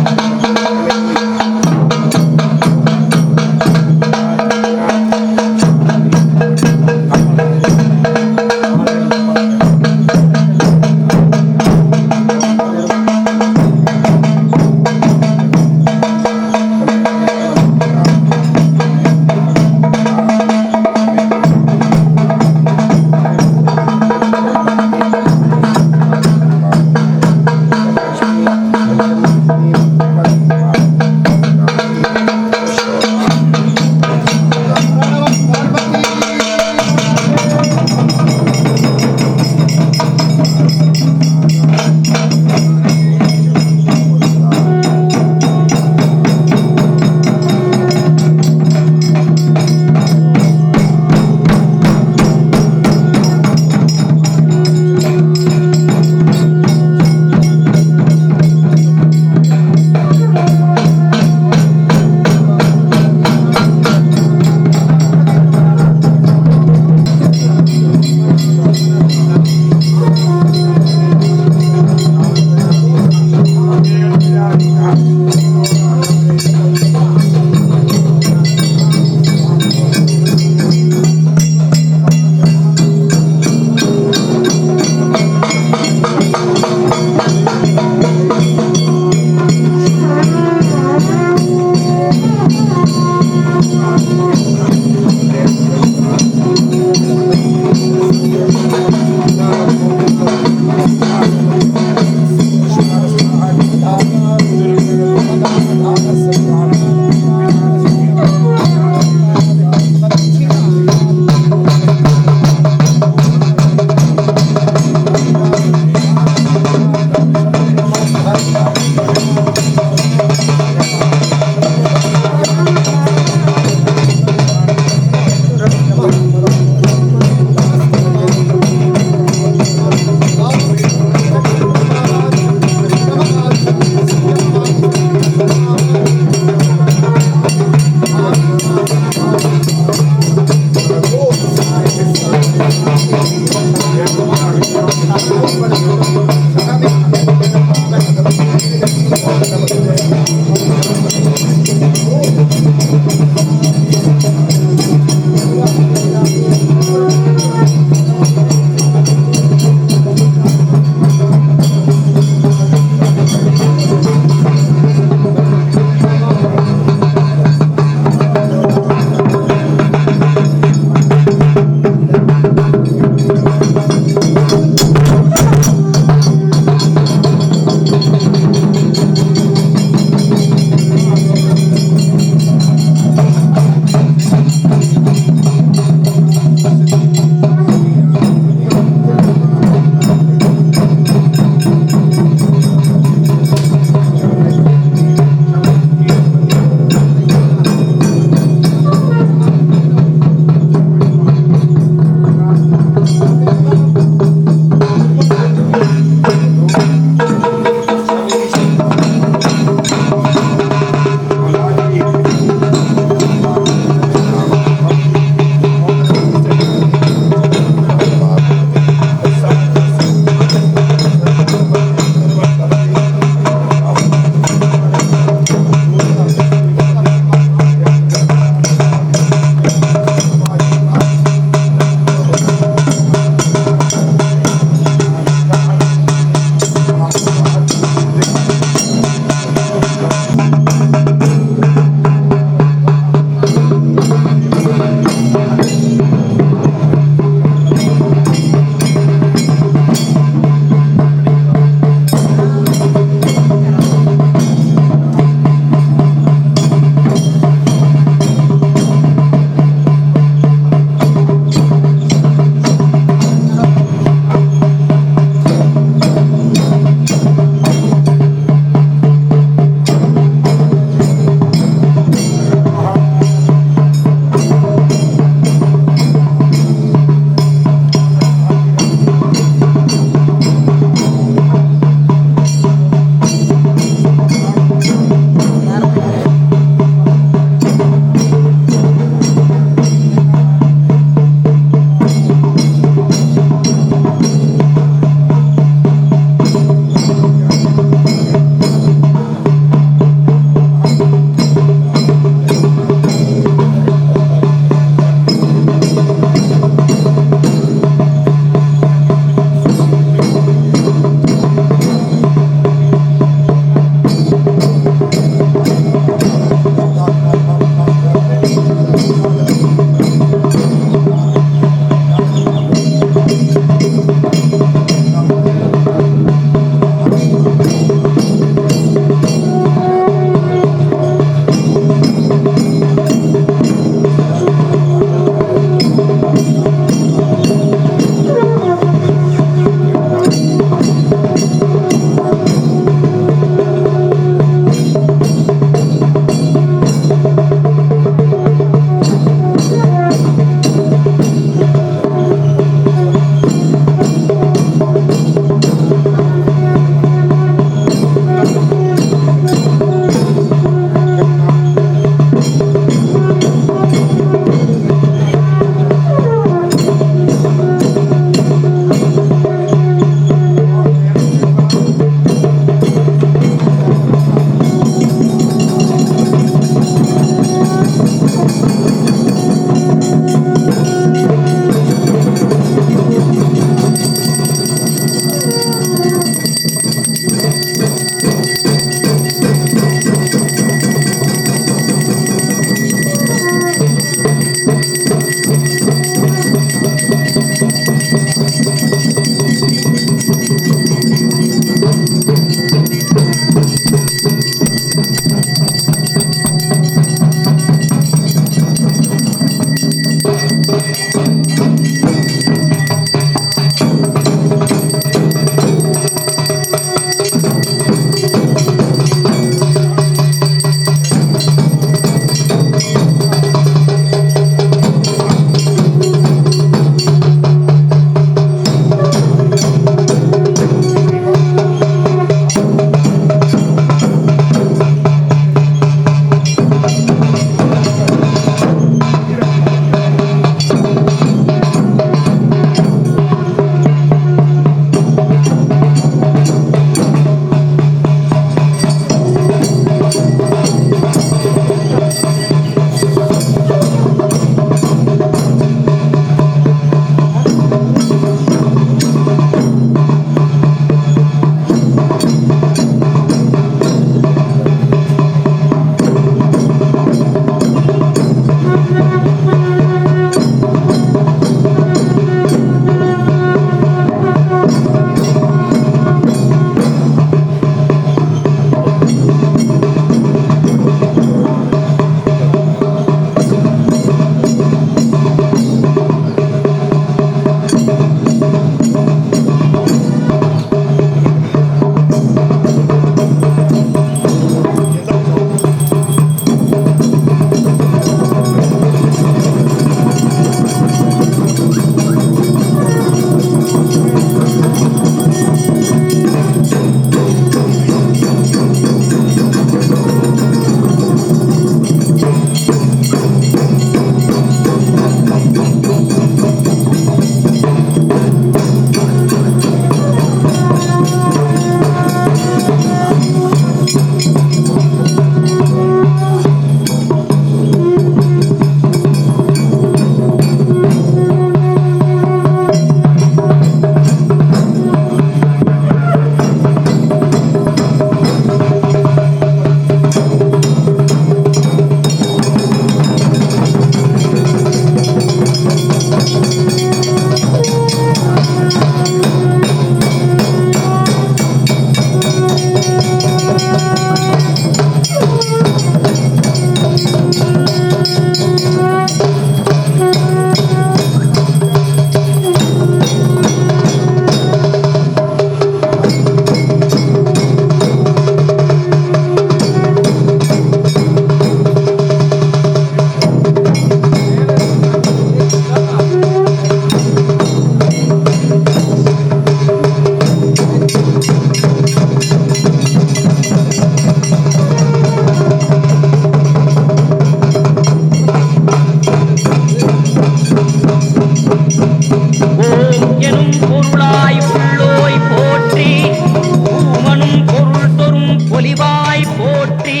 போற்றி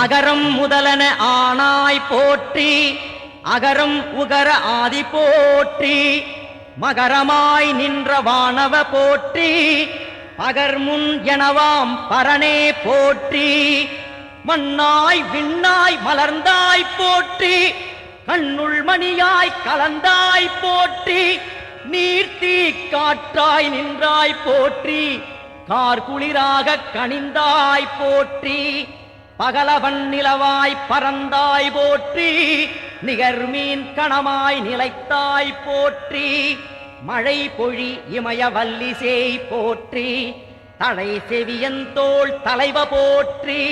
அகரம் முதலன ஆனாய் போற்றி அகரம் உகர ஆதி போற்றி மகரமாய் நின்ற வானவ போற்றி பகர்முன் எனவாம் பரனே போற்றி மண்ணாய் விண்ணாய் மலர்ந்தாய் போற்றி கண்ணுள் மணியாய் கலந்தாய் போற்றி நீர்த்தீ காற்றாய் நின்றாய் போற்றி கார்குளிராக கனிந்தாய் போற்றி பகலவன் நிலவாய் பறந்தாய் போற்றி நிகர்மீன் கணமாய் நிலைத்தாய் போற்றி மழை பொழி இமய வல்லிசேய் போற்றி தலை செவியந்தோள் தலைவ போற்றி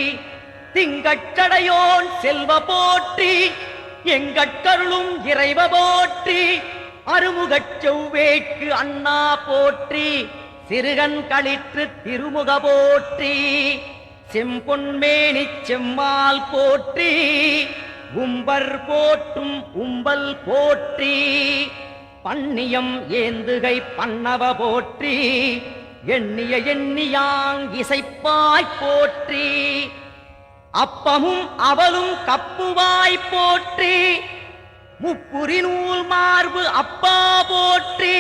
திங்கட்கடையோன் செல்வ போற்றி எங்கட்கருளும் இறைவ போற்றி அருமுகச் செவ்வேட்கு அண்ணா போற்றி சிறுகன் களிற்று திருமுக போற்றி செம்பொன்மேனி செம்மால் போற்றி உம்பர் போற்றும் உம்பல் போற்றி பன்னியம் ஏந்துகை பன்னவ போற்றி எண்ணிய எண்ணியாங் இசைப்பாய் போற்றி அப்பமும் அவலும் கப்புவாய் போற்றி முப்புரி நூல் மார்பு அப்பா போற்றி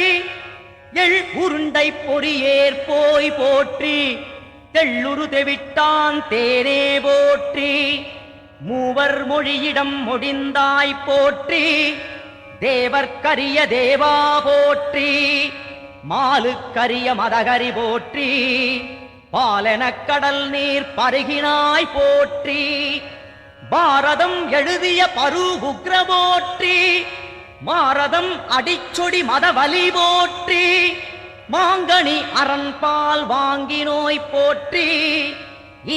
எள் உருண்டை பொறியேற் போய் போற்றி தெள்ளுரு தெவிட்டான் தேரே போற்றி மூவர் மொழியிடம் மொழிந்தாய் போற்றி தேவர்க்கரிய தேவா போற்றி மாலுக்கரிய மதகரி போற்றி பாலெனக் கடல் நீர் பருகினாய் போற்றி பாரதம் எழுதிய பரு உக்ர போற்றி மாரதம் அடிச்சொடி மதவலி போற்றி மாங்கனி அரண்பால் வாங்கினோய் போற்றி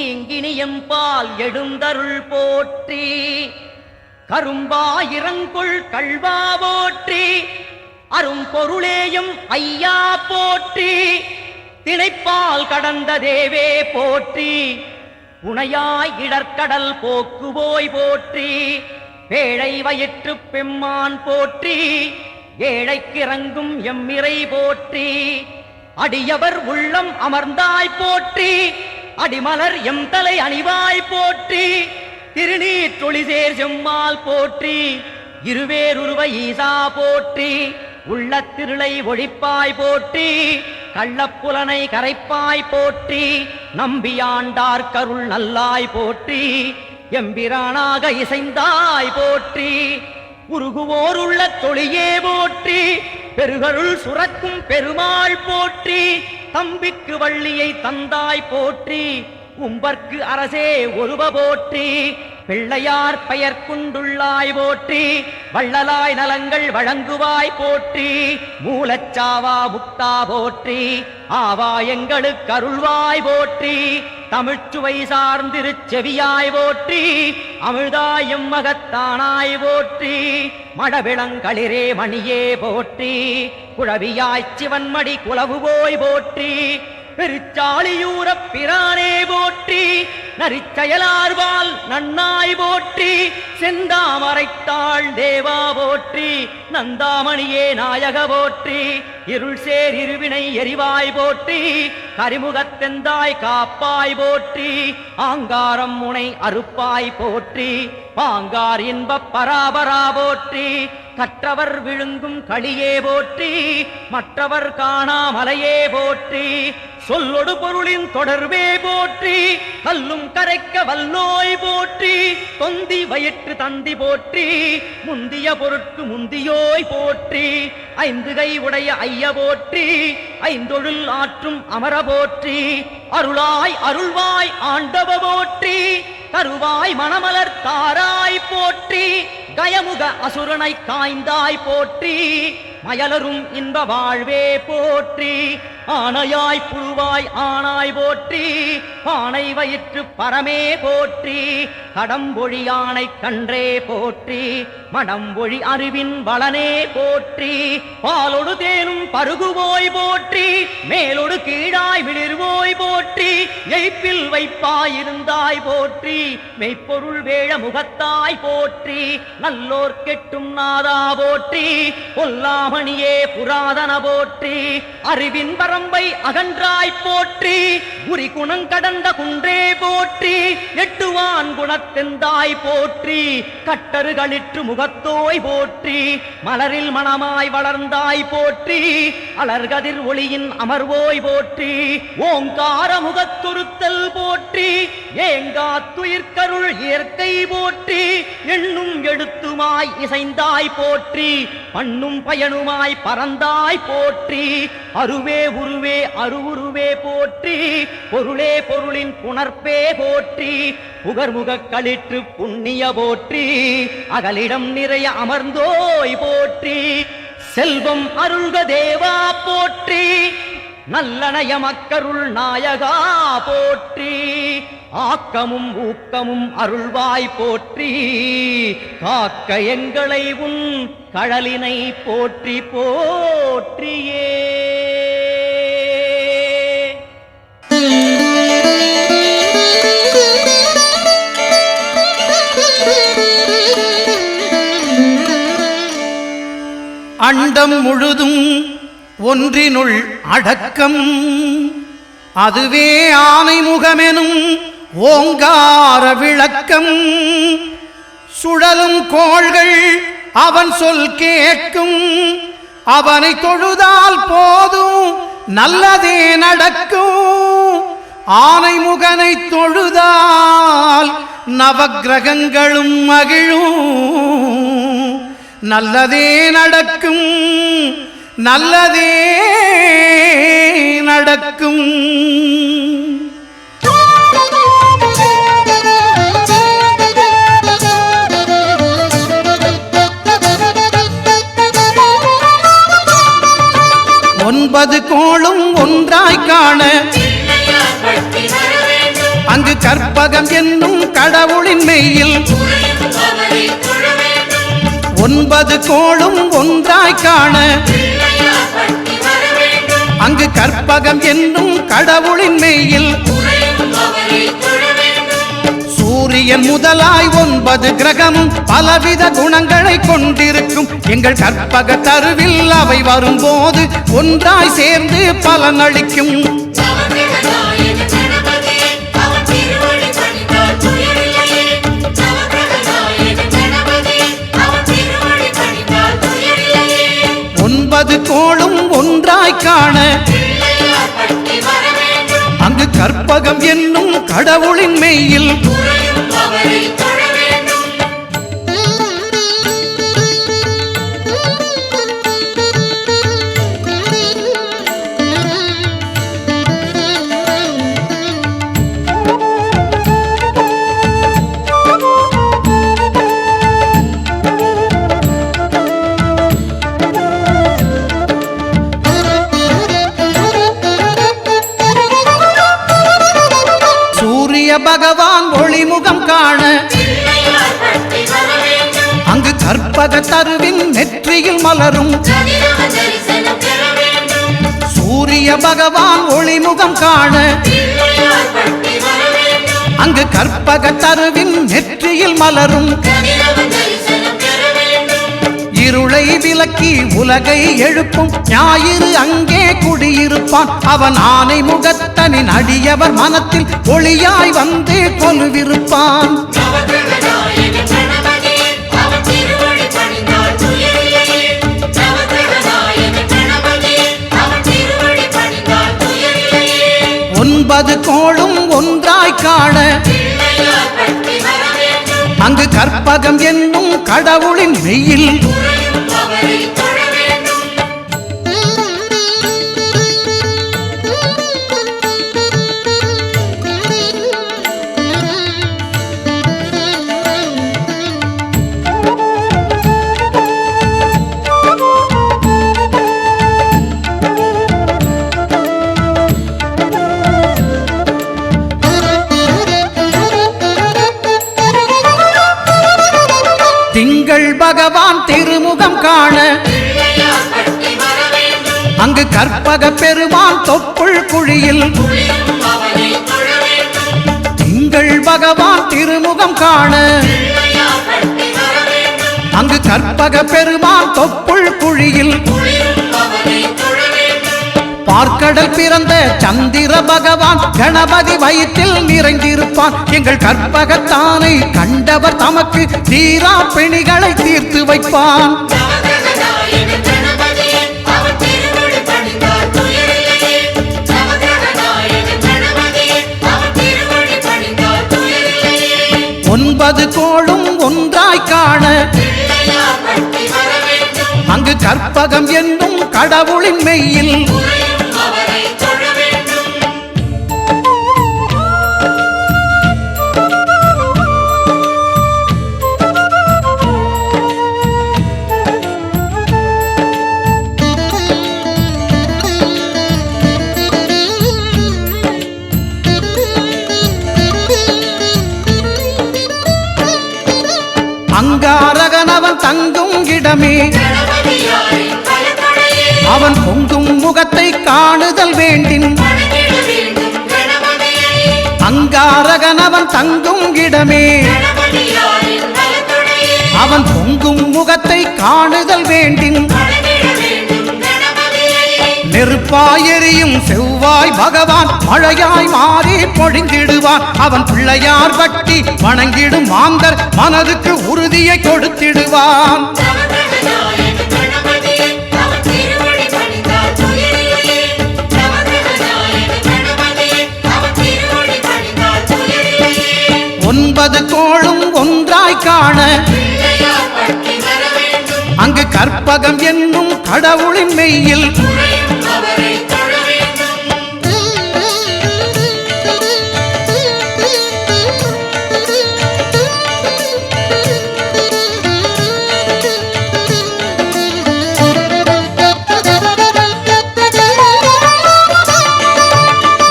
ஈங்கினியம்பால் எழுந்தருள் போற்றி கரும்பாயிரங்குள் கள்வா போற்றி அரும்பொருளேயும் ஐயா போற்றி திணைப்பால் கடந்த தேவே போற்றி புனையாய் இடர்கடல் போக்குவோய் போற்றி பேழை வயிற்று பெம்மான் போற்றி ஏழைக்கிறங்கும் எம்மிறை போற்றி அடியவர் உள்ளம் அமர்ந்தாய் போற்றி அடிமலர் எம் தலை அணிவாய் போற்றி திருநீர் தொழிசேர் செம்மால் போற்றி இருவேருருவ ஈசா போற்றி உள்ள திருளை ஒழிப்பாய் போற்றி கள்ளப்புலனை கரைப்பாய் போற்றி நம்பியாண்டார் கருள் நல்லாய் போற்றி எம்பிரானாக இசைந்தாய் போற்றி உருகுவோர் உள்ள தொழியே போற்றி பெருகருள் சுரக்கும் பெருமாள் போற்றி தம்பிக்கு வள்ளியை தந்தாய் போற்றி உம்பர்க்கு அரசே ஒருவ போற்றி பிள்ளையார் பெயர் கொண்டுள்ளாய் போற்றி வள்ளலாய் நலங்கள் வழங்குவாய் போற்றி மூலச்சாவா முக்தா போற்றி ஆவா எங்களுக்கு அருள்வாய் போற்றி தமிழ்ச்சுவை சார்ந்திருச்செவியாய் போற்றி அமிழ்தாயம் மகத்தானாய் போற்றி மடவிளங்களிரே மணியே போற்றி குழவியாய்ச் சிவன்மடி குலவுவோய் போற்றி பெருச்சாலியூரப் பிரானே போற்றி நரிச்செயலார்வால் நன்னாய் போற்றி செந்தாமரைத்தாள் தேவா போற்றி நந்தாமணியே நாயக போற்றி இருள் சேர் இருவினை எரிவாய் போற்றி கரிமுகத்தெந்தாய் காப்பாய் போற்றி ஆங்காரம் முனை அறுப்பாய் போற்றி பாங்கார் இன்பப் பராபரா போற்றி கற்றவர் விழுங்கும் களியே போற்றி மற்றவர் காணாமலையே போற்றி சொல்லொடு பொருளின் தொடர்பே போற்றி கல்லும் கரைக்க வல்லோய் போற்றி தொந்தி வயிற்று தந்தி போற்றி முந்திய பொருட்கு முந்தியோய் போற்றி ஐந்து கை உடைய ஐய போற்றி ஐந்தொழில் ஆற்றும் அமர போற்றி அருளாய் அருள்வாய் ஆண்டவ போற்றி கருவாய் மணமலர் தாராய் போற்றி கயமுக அசுரனை காய்ந்தாய் போற்றி மயலரும் இன்ப வாழ்வே போற்றி ஆனையாய் புழுவாய் ஆனாய் போற்றி ஆனை வயிற்று பரமே போற்றி கடம்பொழி யானை கன்றே போற்றி மடம்பொழி அறிவின் வளனே போற்றி பாலொடு தேனும் பருகுவோய் போற்றி மேலொடு கீழாய் விளிர்வோய் போற்றி எய்ப்பில் வைப்பாயிருந்தாய் போற்றி மெய்ப்பொருள் வேழ முகத்தாய் போற்றி நல்லோர் கெட்டும் நாதா போற்றி பொல்லாமணியே புராதன போற்றி அறிவின் வரம்பை அகன்றாய் போற்றி உரி குணம் கடந்த குன்றே போற்றி எட்டுவான் குணத்தெந்தாய் போற்றி கட்டறுகளிற்று முகத்தோய் போற்றி மலரில் மணமாய் வளர்ந்தாய் போற்றி அலர்கதிர் ஒளியின் அமர்வோய் போற்றி ஓங்கார முகத்துருத்தல் போற்றி ஏங்காத்துயிர்கருள் இயற்கை போற்றி எண்ணும் எழுத்துமாய் இசைந்தாய் போற்றி பண்ணும் பயனுமாய் பறந்தாய் போற்றி அருவே உருவே அருவுருவே போற்றி பொருளே பொருளின் புணர்ப்பே போற்றி புகர்முகக் களிற்று புண்ணிய போற்றி அகலிடம் நிறைய அமர்ந்தோய் போற்றி செல்வம் அருள்க தேவா போற்றி நல்லனய மக்கருள் நாயகா போற்றி ஆக்கமும் ஊக்கமும் அருள்வாய் போற்றி காக்க எங்களை உன் கழலினை போற்றி போற்றியே. அண்டம் முழுதும் ஒன்றினுள் அடக்கம் அதுவே ஆனை முகமெனும் ஓங்கார விளக்கம் சுழலும் கோள்கள் அவன் சொல் கேட்கும் அவனை தொழுதால் போதும் நல்லதே நடக்கும் ஆனை முகனை தொழுதால் நவக்கிரகங்களும் மகிழும் நல்லதே நடக்கும் நல்லதே நடக்கும். ஒன்பது கோளும் ஒன்றாய் காண அங்கு கற்பகம் என்னும் கடவுளின் மெய்யில் ஒன்பது கோளும் ஒன்றாய் காண அங்கு கற்பகம் என்னும் கடவுளின் மெய்யில் சூரியன் முதலாய் 9 கிரகமும் பலவித குணங்களை கொண்டிருக்கும் எங்கள் கற்பக தருவில் அவை வரும்போது ஒன்றாய் சேர்ந்து பலனளிக்கும். ஒன்பது கோளும் ஒன்றாய் காண அங்கு கற்பகம் என்னும் கடவுளின் மெய்யில் பகவான் ஒளிமுகம் காண அங்கு கற்பக தருவின் நெற்றியில் மலரும் சூரிய பகவான் ஒளிமுகம் காண அங்கு கற்பக தருவின் நெற்றியில் மலரும் இருளை விலக்கி உலகை எழுப்பும் ஞாயிறு அங்கே குடியிருப்பான் அவன் ஆனை முகத்தனின் அடியவர் மனத்தில் ஒளியாய் வந்து கொலுவிருப்பான். ஒன்பது கோளும் ஒன்றாய் காண அங்கு கற்பகம் என்னும் கடவுளின் மெய்யில் திங்கள் பகவான் திருமுகம் காண அங்கு கற்பக பெருமான் தொப்புள் குழியில் திங்கள் பகவான் திருமுகம் காண அங்கு கற்பக பெருமான் தொப்புள் குழியில் பார்க்கடல் பிறந்த சந்திர பகவான் கணபதி வயிற்றில் நிறைந்திருப்பான். எங்கள் கற்பகத்தானை கண்டவர் தமக்கு தீரா பிணிகளை தீர்த்து வைப்பான். ஒன்பது கோளும் ஒன்றாய் காண அங்கு கற்பகம் என்னும் கடவுளின் மெய்யில் அங்காரகனவன் தங்கும் இடமே அவன் பொங்கும் முகத்தை காணுதல் வேண்டின். அங்காரகனவன் தங்கும் இடமே அவன் பொங்கும் முகத்தை காணுதல் வேண்டின். நெருப்பாய் எரியும் செவ்வாய் பகவான் மழையாய் மாறி பொழிந்திடுவான். அவன் பிள்ளையார் பட்டி வணங்கிடும் மாந்தர் மனதுக்கு உறுதியை கொடுத்திடுவான். ஒன்பது கோளும் ஒன்றாய் காண அங்கு கற்பகம் என்னும் கடவுளின் மெய்யில்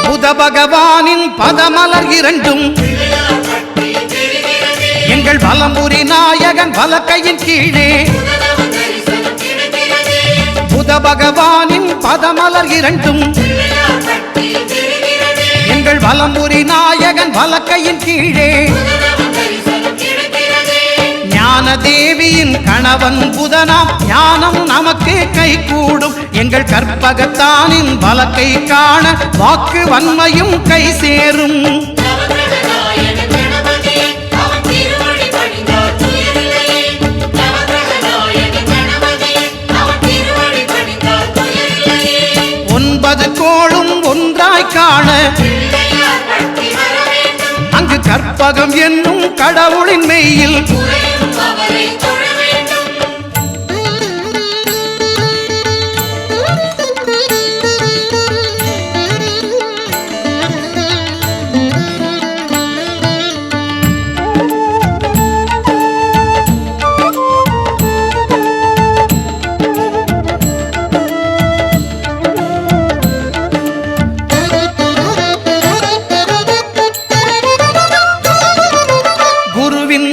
புத பகவானின் பதமலர் இரண்டும் எங்கள் வலம்புரி நாயகன் வலக்கையின் கீழே. புத பகவானின் பதமலர் இரண்டும் எங்கள் வலம்புரி நாயகன் வலக்கையின் கீழே. ஞான தேவியின் கணவன் புதனாம் ஞானம் நமக்கு கை கூடும். எங்கள் கற்பகத்தானின் வலக்கை காண வாக்கு வன்மையும் கை சேரும். ஒன்பது கோளும் ஒன்றாய் காண அங்கு கற்பகம் என்னும் கடவுளின் மெய்யில்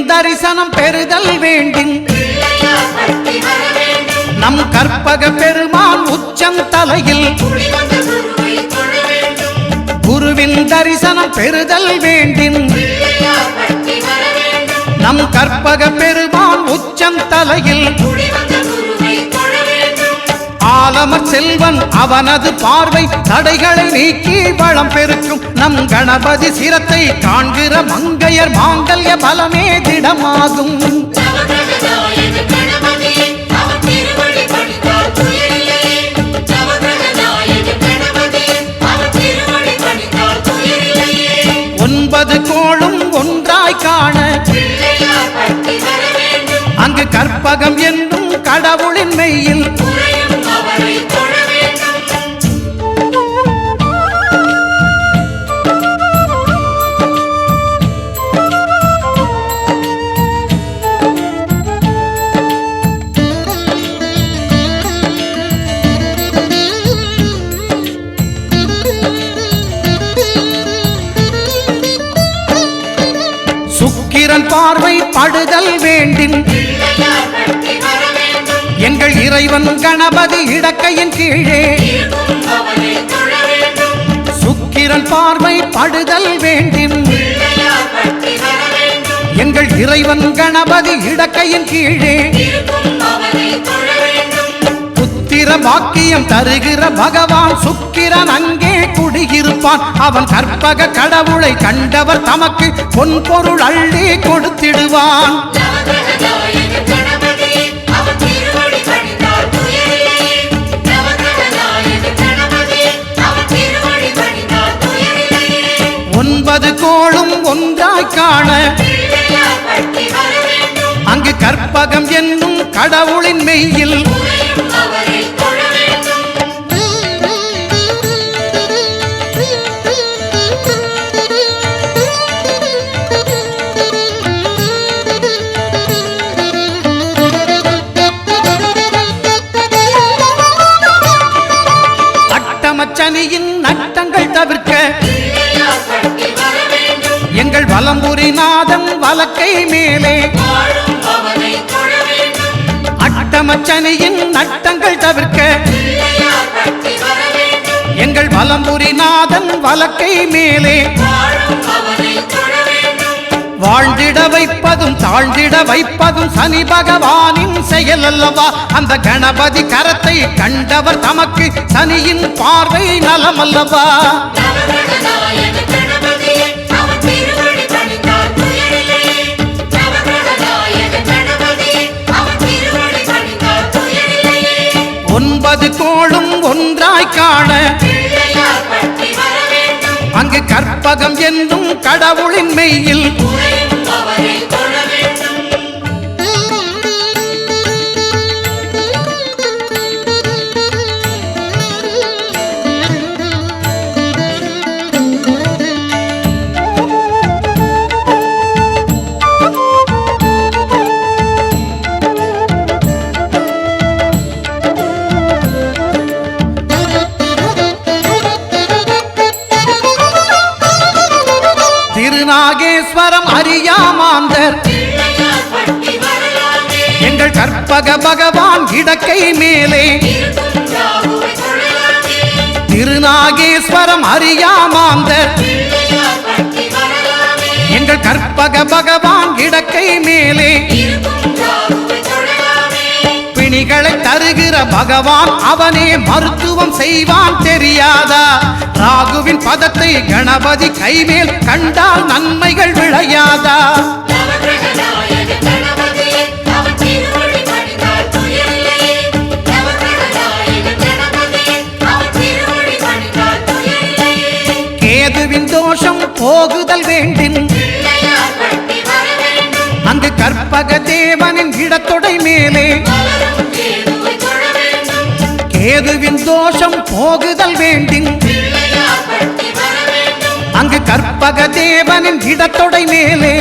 தரிசனம் பெறுதல் வேண்டின். நம் கற்பக பெருமான் உச்சம் தலையில் குருவின் தரிசனம் பெறுதல் வேண்டின். நம் கற்பக பெருமான் உச்சம் தலையில் ஆலமர் செல்வன் அவனது பார்வை தடைகளை நீக்கி வளம் பெருக்கும். நம் கணபதி சிரத்தை காண்கிற மங்கையர் மாங்கல்ய பலமே திடமாகும். ஒன்பது கோளும் ஒன்றாய் காண அங்கு கற்பகம் என்னும் கடவுளின் மெய்யில் சுக்கிரன் பார்வை படுதல் வேண்டின். எங்கள் இறைவன் கணபதி இடக்கையின் கீழே சுக்கிரன் பார்வை படுதல் வேண்டின். எங்கள் இறைவன் கணபதி இடக்கையின் கீழே புத்திர பாக்கியம் தருகிற பகவான் சுக்கிரன் அங்கே குடியிருப்பான். அவன் கற்பக கடவுளை கண்டவர் தமக்கு பொன் பொருள் அள்ளி கொடுத்திடுவான். ஒன்பது கோளும் ஒன்றாய் காண அங்கு கற்பகம் என்னும் கடவுளின் மெய்யில் அட்டமச்சனியின் நட்டங்கள் தவிர்க்க எங்கள் வலம்புரிநாதன் வலக்கை மேலே அட்டமச்சனியின் நட்டங்கள் தவிர்க்க எங்கள் வலம்புரிநாதன் வலக்கை மேலே வாழ்ந்திட வைப்பதும் தாழ்ந்திட வைப்பதும் சனி பகவானின் செயல் அல்லவா. அந்த கணபதி கரத்தை கண்டவர் தமக்கு சனியின் பார்வை நலமல்லவா. ஒன்பது கோளும் ஒன்றாய் காண அங்கு கற்பகம் என்னும் கடவுளின் மெய்யில் திருநாகேஸ்வரம் அறியாமாந்தர் எங்கள் கற்பக பகவான் இடக்கை மேலே திருநாகேஸ்வரம் அறியாமாந்தர் எங்கள் கற்பக பகவான் இடக்கை மேலே பிணிகளை தருகிற பகவான் அவனே மருத்துவம் செய்வான் தெரியாதா. ராகுவின் பதத்தை கணபதி கைமேல் கண்டால் நன்மைகள் விளையாதா. கேதுவின் தோஷம் போகுதல் வேண்டின் அங்கு கற்பக தேவனின் இடத்தொடை மேலே கேதுவின் தோஷம் போகுதல் வேண்டின் அங்கு கற்பக தேவனின் இடத்தொடை மேலே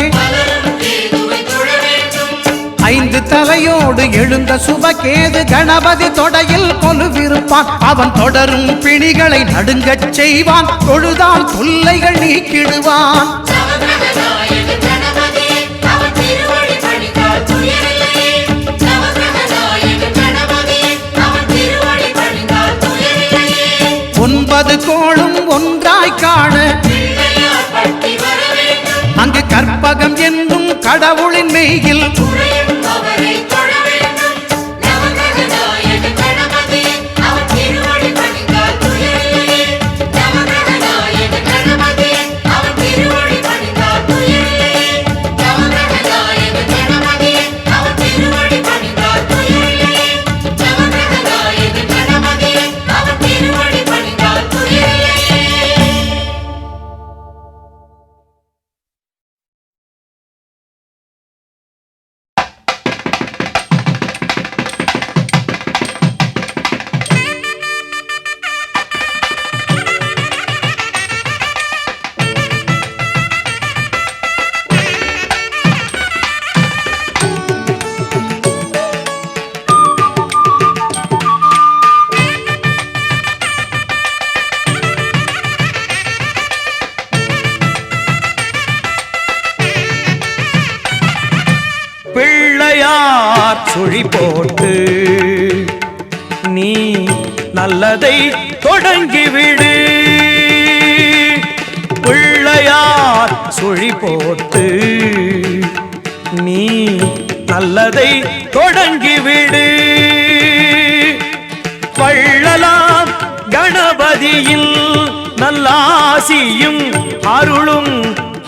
ஐந்து தலையோடு எழுந்த சுபகேது கணபதி தொடையில் கொலுவிருப்பான். அவன் தொடரும் பிணிகளை நடுங்கச் செய்வான். தொழுதால் தொல்லைகள் நீக்கிடுவான். ஒன்பது கோளும் ஒன்றாய் காண அங்கு கற்பகம் என்னும் கடவுளின் மெய்யில் சுழி போட்டு நீ நல்லதை தொடங்கிவிடு. பிள்ளையார் சுழி போட்டு நீ நல்லதை தொடங்கிவிடு. கணபதியில் நல்லாசியும் அருளும்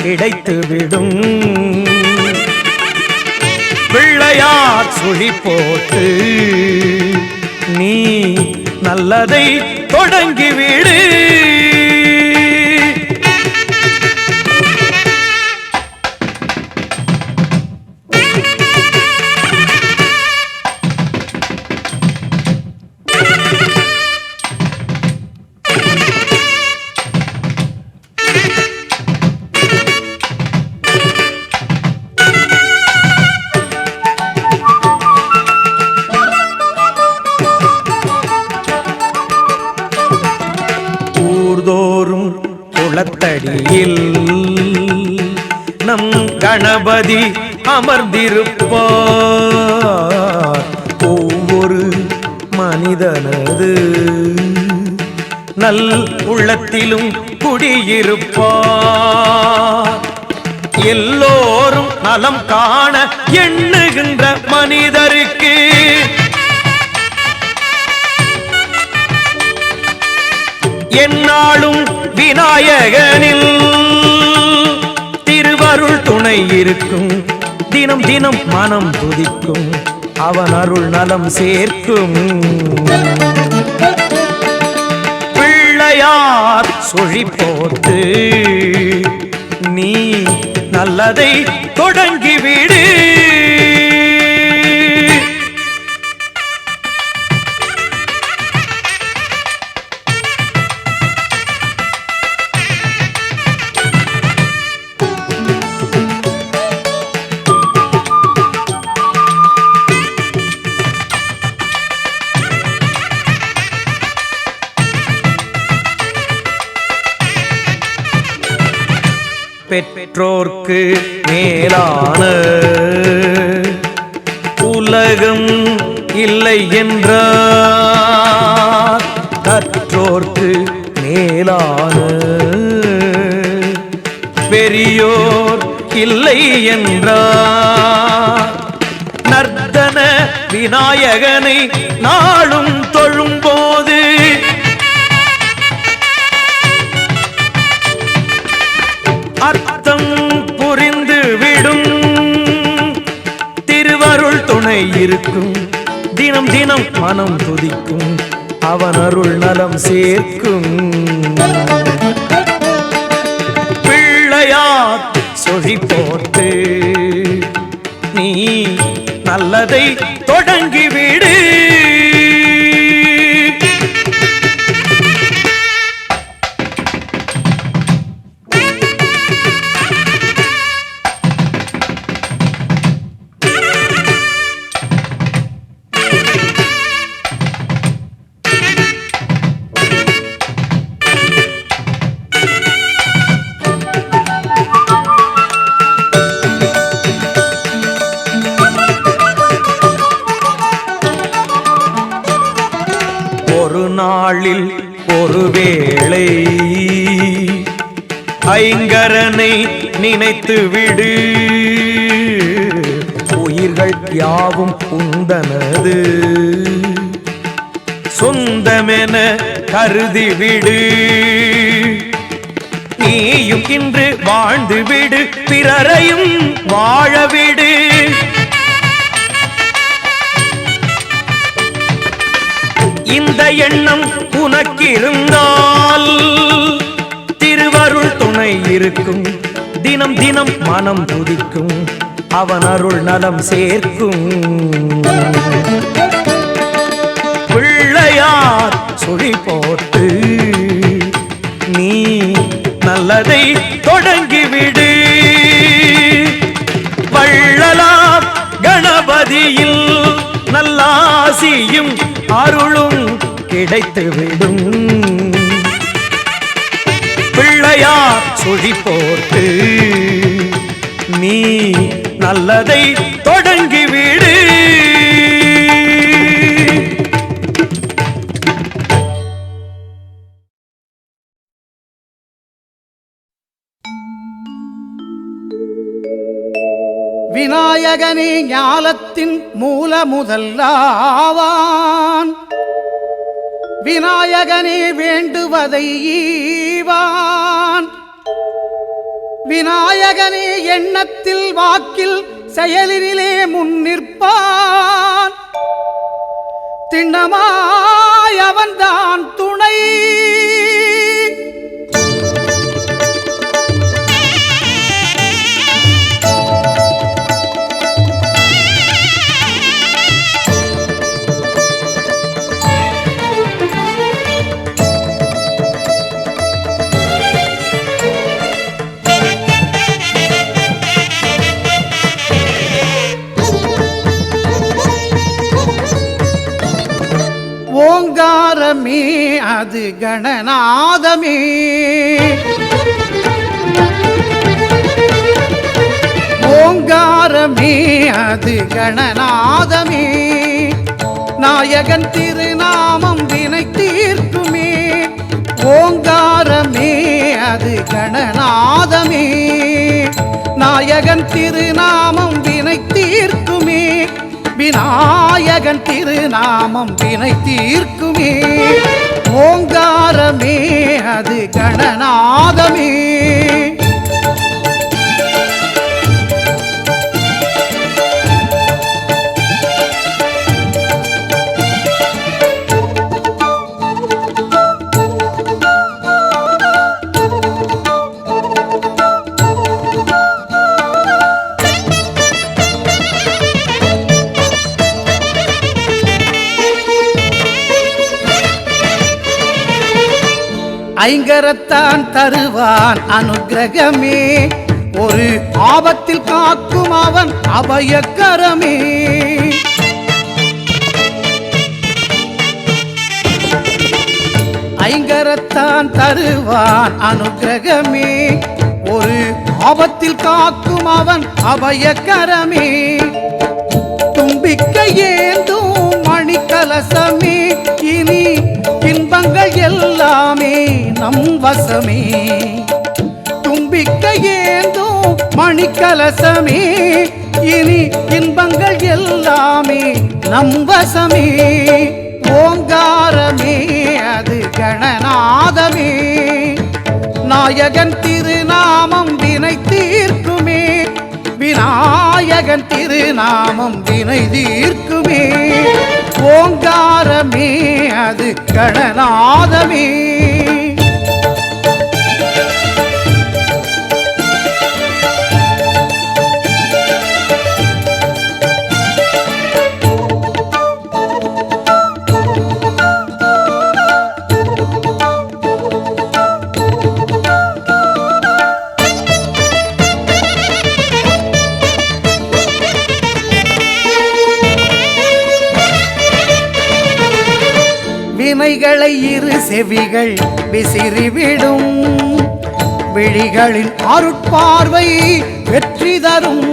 கிடைத்துவிடும். பிள்ளையார் சுழி போட்டு நீ நல்லதை தொடங்கிவிடு. ஊர்தோறும் குளத்தடியில் நம் கணபதி அமர்ந்திருப்பார். ஒவ்வொரு மனிதனது நல் உள்ளத்திலும் குடியிருப்பார். எல்லோரும் நலம் காண எண்ணுகின்ற மனிதருக்கு என்னாலும் விநாயகனில் திருவருள் துணை இருக்கும். தினம் தினம் மனம் துதிக்கும், அவன் அருள் நலம் சேர்க்கும். பிள்ளையார் சுழி போட்டு நீ நல்லதை தொடங்கிவிடு. பெற்றோர்க்கு மேலான உலகம் இல்லை என்றார். கற்றோர்க்கு மேலான பெரியோர் இல்லை என்றார். நர்த்தன விநாயகனை நாளும் தொழும்போது அர்த்தம் புரிந்து விடும். திருவருள் துணை இருக்கும், தினம் தினம் மனம் துதிக்கும், அவன் அருள் நலம் சேர்க்கும். பிள்ளையார் சுழி போட்டு நீ நல்லதை தொடங்கிவிடு. ஒரு நாளில் ஒருவேளை ஐங்கரனை நினைத்து விடு. உயிர்கள் யாவும் உந்தனது சொந்தமென கருதிவிடு. நீயும் இன்று வாழ்ந்து விடு, பிறரையும் வாழவிடு. இந்த எண்ணம் உனக்கிருந்தால் திருவருள் துணை இருக்கும். தினம் தினம் மனம் துதிக்கும், அவன் அருள் நலம் சேர்க்கும். பிள்ளையார் சுழி போட்டு நீ நல்லதை தொடங்கிவிடு. வள்ளலார் கணபதியில் நல்லாசியும் அருளும் கிடைத்துவிடும். பிள்ளையார் சுழி போட்டு நீ நல்லதை தொடங்கிவிடு. விநாயகனே ஞாலத்தின் மூல முதல்லாவான். விநாயகனே வேண்டுவதை ஈவான். விநாயகனே எண்ணத்தில் வாக்கில் செயலினிலே முன்னிற்பான். திண்ணமாய் அவன்தான் துணை. ஓங்காரமே அது கணநாதமே. ஓங்காரமே அது கணநாதமே. நாயகன் திருநாமம் வினை தீர்க்குமே. ஓங்காரமே அது கணநாதமே. நாயகன் திருநாமம் வினை தீர்க்குமே. விநாயகன் திருநாமம் வினை தீர்க்குமே. ஓங்காரமே அது கணநாதமே. ஐங்கரத்தான் தருவான் அனுக்கிரகமே. ஒரு ஆபத்தில் காக்கும் அவன் அபயக்கரமே. ஐங்கரத்தான் தருவான் அனுக்கிரகமே. ஒரு ஆபத்தில் காக்கும் அவன் அபயக்கரமே. தும்பிக்கை ஏந்தும் மணிக்கலசமே. இனி இன்பங்கள் எல்லாமே நம் வசமே. தும்பிக்கை ஏந்தும் மணிக்கலசமே. இனி இன்பங்கள் எல்லாமே நம் வசமே. ஓங்காரமே அது கணநாதமே. நாயகன் திருநாமம் வினை தீர்க்குமே. விநாயகன் திருநாமம் வினை தீர்க்குமே. ஓங்காரமே அது கணநாதமே. வினைகளை இரு செவிகள் விசிறிவிடும். விழிகளின் அருட்பார்வை வெற்றி தரும்.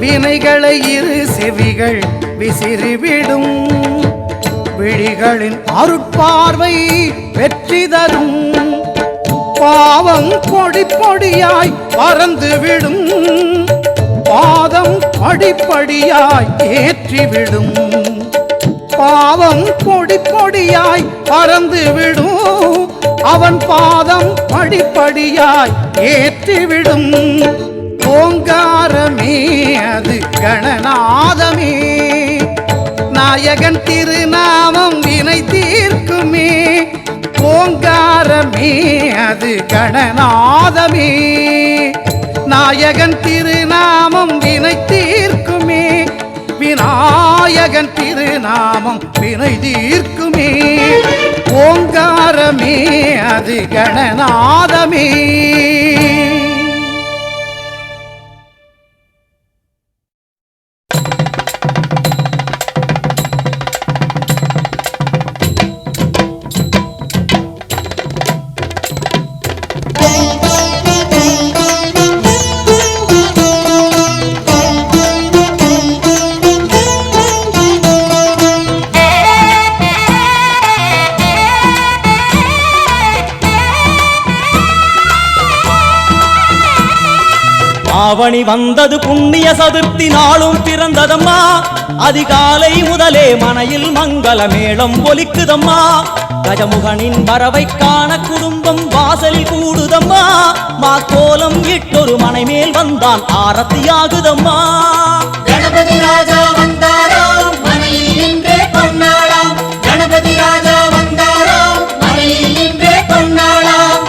வினைகளை இரு செவிகள் விசிறிவிடும். விழிகளின் அருட்பார்வை வெற்றி தரும். பாவம் பொடி பொடியாய் பறந்துவிடும். பாதம் படிப்படியாய் ஏற்றிவிடும். பாவம் பொடி பொடியாய் பறந்துவிடும். அவன் பாதம் படிப்படியாய் ஏற்றிவிடும். ஓங்காரமே அது கணநாதமே. நாயகன் திருநாமம் வினை தீர்க்குமே. ஓங்காரமே அது கணநாதமே. நாயகன் திருநாமம் வினை தீர்க்குமே. விநாயகன் திருநாமம் வினை தீர்க்குமே. ஓங்காரமே அது கணநாதமே. ஆவணி வந்தது புண்ணிய சதுர்த்தி நாளும் பிறந்ததம்மா அதிகாலை முதலே மனையில் மங்கள மேளம் ஒலிக்குதம்மா கஜமுகனின் வரவை காண குடும்பம் வாசலில் கூடுதம்மா மா கோலம் இட்டொரு மனை மேல் வந்தான் ஆரத்தியாகுதம்மா கணபதி ராஜா வந்தாராம் மனையில் நின்றே பொன்னாளாம் கணபதி ராஜா வந்தாராம் மனையில் நின்றே பொன்னாளாம்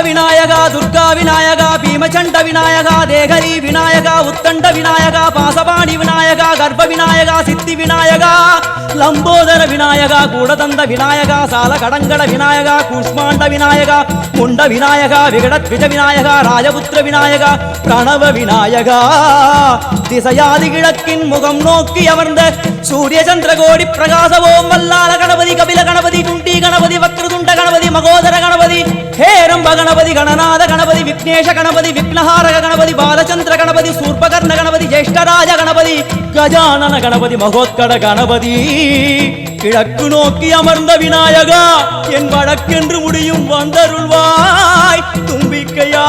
விநாயகா துர்கா விநாயகா பீமச்சண்ட விநாயகா தேகரி விநாயகா உத்தண்ட விநாயகா பாசபாணி விநாயகா கர்ப்ப விநாயகா சித்தி விநாயகா லம்போதர விநாயகா கூடதந்த விநாயகா சால கடங்கட விநாயகா கூஷ்மாண்ட விநாயகா முண்ட விநாயகா விகடத்விஜ விநாயகா ராஜபுத்திர விநாயகா பிரணவ விநாயகா திசையாதி கிழக்கின் முகம் நோக்கி அமர்ந்த சூரிய சந்திரகோடி பிரகாச ஓம் வல்லால கணபதி கபில கணபதி குண்டி கணபதி வக்ரதுண்ட கணபதி மகோதர கணபதி ஹேரம்ப கணபதி கணநாத கணபதி விக்னேஷ கணபதி விக்னஹாரக கணபதி பாலச்சந்திர கணபதி சூர்பகர்ண கணபதி ஜேஷ்டராஜ கணபதி கஜானன கணபதி மகோத்கட கணபதி கிழக்கு நோக்கி அமர்ந்த விநாயகா என் வழக்கென்று முடியும் வந்தருள்வாய் தும்பிக்கையாண்டவா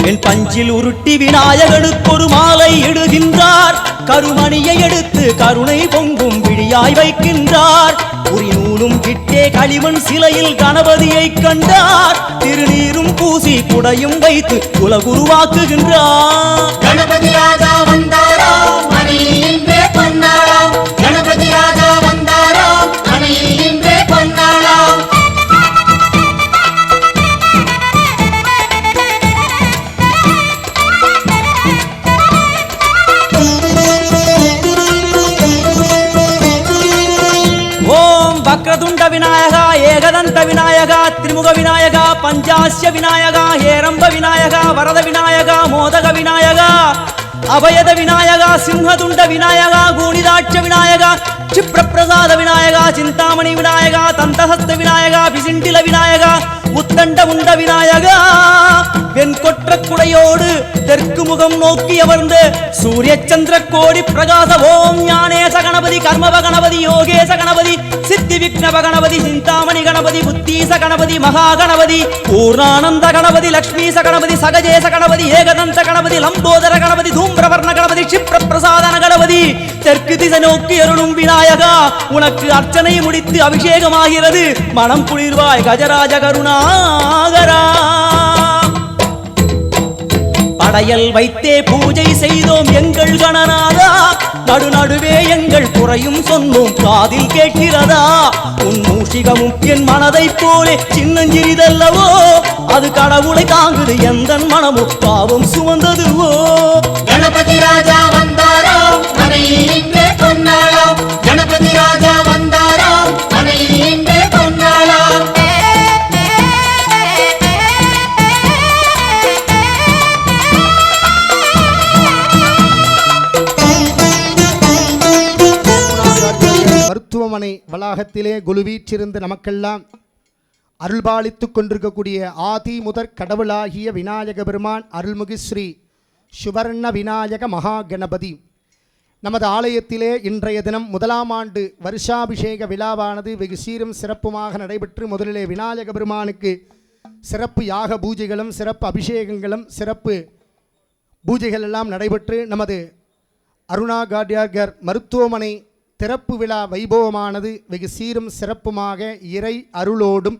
என் பஞ்சில் உருட்டி விநாயகனுக்கு ஒரு மாலை இடுகின்றார் கருமணியை எடுத்து கருணை பொங்கும் விழியாய் வைக்கின்றார் உரிநூலும் கிட்டே களிமண் சிலையில் கணபதியை கண்டார் திருநீரும் பூசி குடையும் வைத்து குலகுருவாக்குகின்றார் கணபதி ராஜா வந்தாராம் மனையில் நின்றே பொன்னாளாம் கணபதி ராஜா வந்தாராம் மனையில் நின்றே பொன்னாளாம் வக்ரதுண்ட விநாயகா ஏகதந்த விநாயகா திரிமுக விநாயகா பஞ்சாஸ்ய விநாயகா ஹேரம்ப விநாயகா வரத விநாயகா மோதக விநாயகா அபயத விநாயகா சிம்ஹதுண்ட விநாயகா கூணிதாட்ச விநாயகா क्षिप्रप्रसाद विनायका चिंतामणि विनायका तंतहस्त विनायका पिसिंडिल विनायका உத்தண்ட உண்ட விநாயகா வெண்கொற்ற குடையோடு தெற்கு முகம் நோக்கி அமர்ந்து சூரிய சந்திர கோடி பிரகாச ஓம் ஞானேச கணபதி கர்மவ கணபதி யோகேச கணபதி சித்தி விக்னவ கணபதி சிந்தாமணி கணபதி புத்தீச கணபதி மகா கணபதி பூர்ணானந்த கணபதி லக்ஷ்மீச கணபதி சகஜேச கணபதி ஏகதந்த கணபதி லம்போதர கணபதி தூம்பிரவர்ண கணபதி क्षिप्र பிரசாதன கணபதி தெற்கு திசை நோக்கி அருளும் விநாயகா உனக்கு அர்ச்சனை முடித்து அபிஷேகமாகிறது மனம் குளிர்வாய் கஜராஜ கருணாகரா படையல் வைத்தே பூஜை செய்தோம் எங்கள் கணநாதா நடுநடுவே எங்கள் குறையும் சொன்னோம் காதில் கேட்கிறதா உன் மூஷிகமும் என் மனதை போலே சின்னஞ்சிறிதல்லவோ அது கடவுளை தாங்குது எந்த மனமும் பாவம் சுமந்ததுவோ கணபதி ராஜா வந்தாரோ மனையில் நின்றே பொன்னாளாம் கணபதி ராஜா வந்தாரோ மனையில் நின்றே பொன்னாளாம் மருத்துவமனை வளாகத்திலே குலுவீற்றிருந்து நமக்கெல்லாம் அருள்பாலித்துக் கொண்டிருக்கக்கூடிய ஆதி முதற் கடவுளாகிய விநாயக பெருமான் அருள்மிகு ஸ்ரீ சுவர்ண விநாயக மகா கணபதி நமது ஆலயத்திலே இன்றைய தினம் முதலாம் ஆண்டு வருஷாபிஷேக விழாவானது வெகு சீரும் சிறப்புமாக நடைபெற்று முதலிலே விநாயக பெருமானுக்கு சிறப்பு யாக பூஜைகளும் சிறப்பு அபிஷேகங்களும் சிறப்பு பூஜைகள் எல்லாம் நடைபெற்று நமது அருணா கார்டியாகர் மருத்துவமனை திறப்பு விழா வைபவமானது வெகு சீரும் சிறப்புமாக இறை அருளோடும்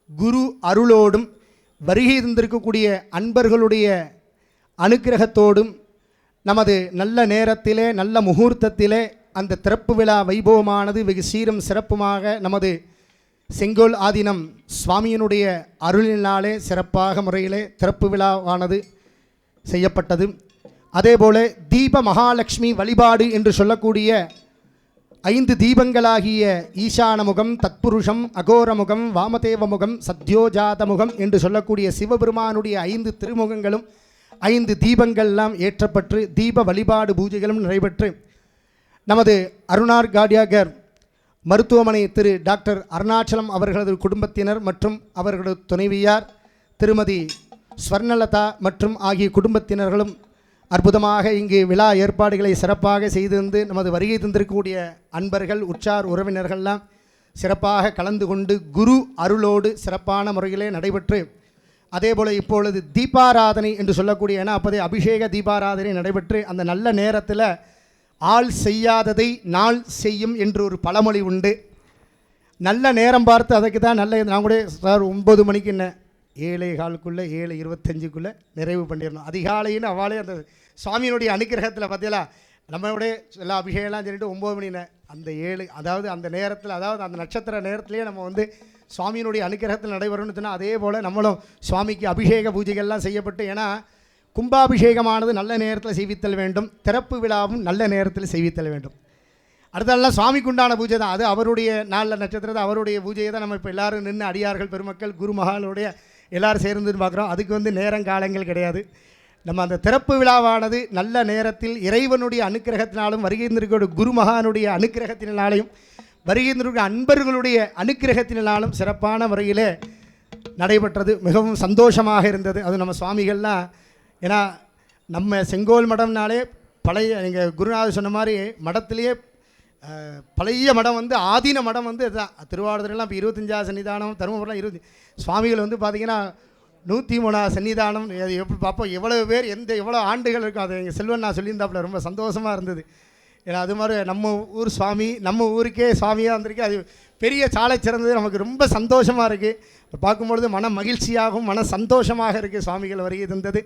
குரு அருளோடும் வருகை இருந்திருக்கக்கூடிய அன்பர்களுடைய அனுக்கிரகத்தோடும் நமது நல்ல நேரத்திலே நல்ல முகூர்த்தத்திலே அந்த திறப்பு விழா வைபவமானது வெகு சீரும் சிறப்புமாக நமது செங்கோல் ஆதீனம் சுவாமியினுடைய அருளினாலே சிறப்பாக முறையிலே திறப்பு விழாவானது செய்யப்பட்டது. அதேபோல தீப மகாலட்சுமி வழிபாடு என்று சொல்லக்கூடிய 5 தீபங்களாகிய ஈசானமுகம் தத்புருஷம் அகோரமுகம் வாமதேவமுகம் சத்யோஜாதமுகம் என்று சொல்லக்கூடிய சிவபெருமானுடைய 5 திருமுகங்களும் 5 தீபங்கள்லாம் ஏற்றப்பட்டு தீப வழிபாடு பூஜைகளும் நடைபெற்று நமது அருணார் கார்டியாகர் மருத்துவமனை திரு டாக்டர் அருணாச்சலம் அவர்களது குடும்பத்தினர் மற்றும் அவர்களது துணைவியார் திருமதி ஸ்வர்ணலதா மற்றும் ஆகிய குடும்பத்தினர்களும் அற்புதமாக இங்கு விழா ஏற்பாடுகளை சிறப்பாக செய்திருந்து நமது வருகை தந்திருக்கக்கூடிய அன்பர்கள் உற்றார் உறவினர்கள்லாம் சிறப்பாக கலந்து கொண்டு குரு அருளோடு சிறப்பான முறையிலே நடைபெற்று அதேபோல் இப்பொழுது தீபாராதனை என்று சொல்லக்கூடிய ஏன்னா அப்போதே அபிஷேக தீபாராதனை நடைபெற்று அந்த நல்ல நேரத்தில் ஆள் செய்யாததை நாள் செய்யும் என்று ஒரு பழமொழி உண்டு. நல்ல நேரம் பார்த்து அதுக்கு தான் நல்ல நான் கூட சார் 9 மணிக்கு என்ன 7:15 7:25 நிறைவு பண்ணிடணும் அதிகாலைன்னு அவளே அந்த சுவாமியினுடைய அனுக்கிரகத்தில் பார்த்தீங்களா நம்மளுடைய எல்லா அபிஷேகம்லாம் சொல்லிட்டு 9 மணி அந்த 7 அதாவது அந்த நேரத்தில் அதாவது அந்த நட்சத்திர நேரத்திலே நம்ம வந்து சுவாமியினுடைய அனுக்கிரகத்தில் நடைபெறணும்னு சொன்னால் அதே போல் நம்மளும் சுவாமிக்கு அபிஷேக பூஜைகள்லாம் செய்யப்பட்டு ஏன்னா கும்பாபிஷேகமானது நல்ல நேரத்தில் செய்வித்தல் வேண்டும், திறப்பு விழாவும் நல்ல நேரத்தில் செய்வித்தல் வேண்டும். அடுத்தெல்லாம் சுவாமிக்கு உண்டான பூஜை தான், அது அவருடைய நாளில் நட்சத்திரத்தை அவருடைய பூஜையை தான் நம்ம இப்போ எல்லோரும் நின்று அடியார்கள் பெருமக்கள் குரு மகாலுடைய எல்லோரும் சேர்ந்துன்னு பார்க்குறோம். அதுக்கு வந்து நேரங்காலங்கள் கிடையாது. நம்ம அந்த திறப்பு விழாவானது நல்ல நேரத்தில் இறைவனுடைய அனுக்கிரகத்தினாலும் வருகின்றிருக்கிற குரு மகானுடைய அனுக்கிரகத்தினாலையும் வருகின்றிருக்கிற அன்பர்களுடைய அனுக்கிரகத்தினாலும் சிறப்பான முறையிலே நடைபெற்றது. மிகவும் சந்தோஷமாக இருந்தது. அது நம்ம சுவாமிகள்லாம் ஏன்னா நம்ம செங்கோல் மடம்னாலே பழைய எங்கள் குருநாதர் சொன்ன மாதிரி மடத்திலேயே பழைய மடம் வந்து ஆதீன மடம் வந்து இதுதான். திருவாவூர்லாம் இப்போ 25 சன்னிதானம், தருமபுரம் 20 சுவாமிகள் வந்து பார்த்திங்கன்னா 103 சன்னிதானம். எப்படி பார்ப்போம் எவ்வளோ பேர் எவ்வளோ ஆண்டுகள் இருக்கும். அது எங்கள் செல்வன் நான் சொல்லியிருந்தாப்புல ரொம்ப சந்தோஷமாக இருந்தது. ஏன்னா அது மாதிரி நம்ம ஊர் சுவாமி நம்ம ஊருக்கே சுவாமியாக வந்திருக்கு. அது பெரிய சாலை சிறந்தது. நமக்கு ரொம்ப சந்தோஷமாக இருக்குது பார்க்கும்பொழுது. மன மகிழ்ச்சியாகவும் மன சந்தோஷமாக இருக்குது சுவாமிகள் வருகை தந்தது.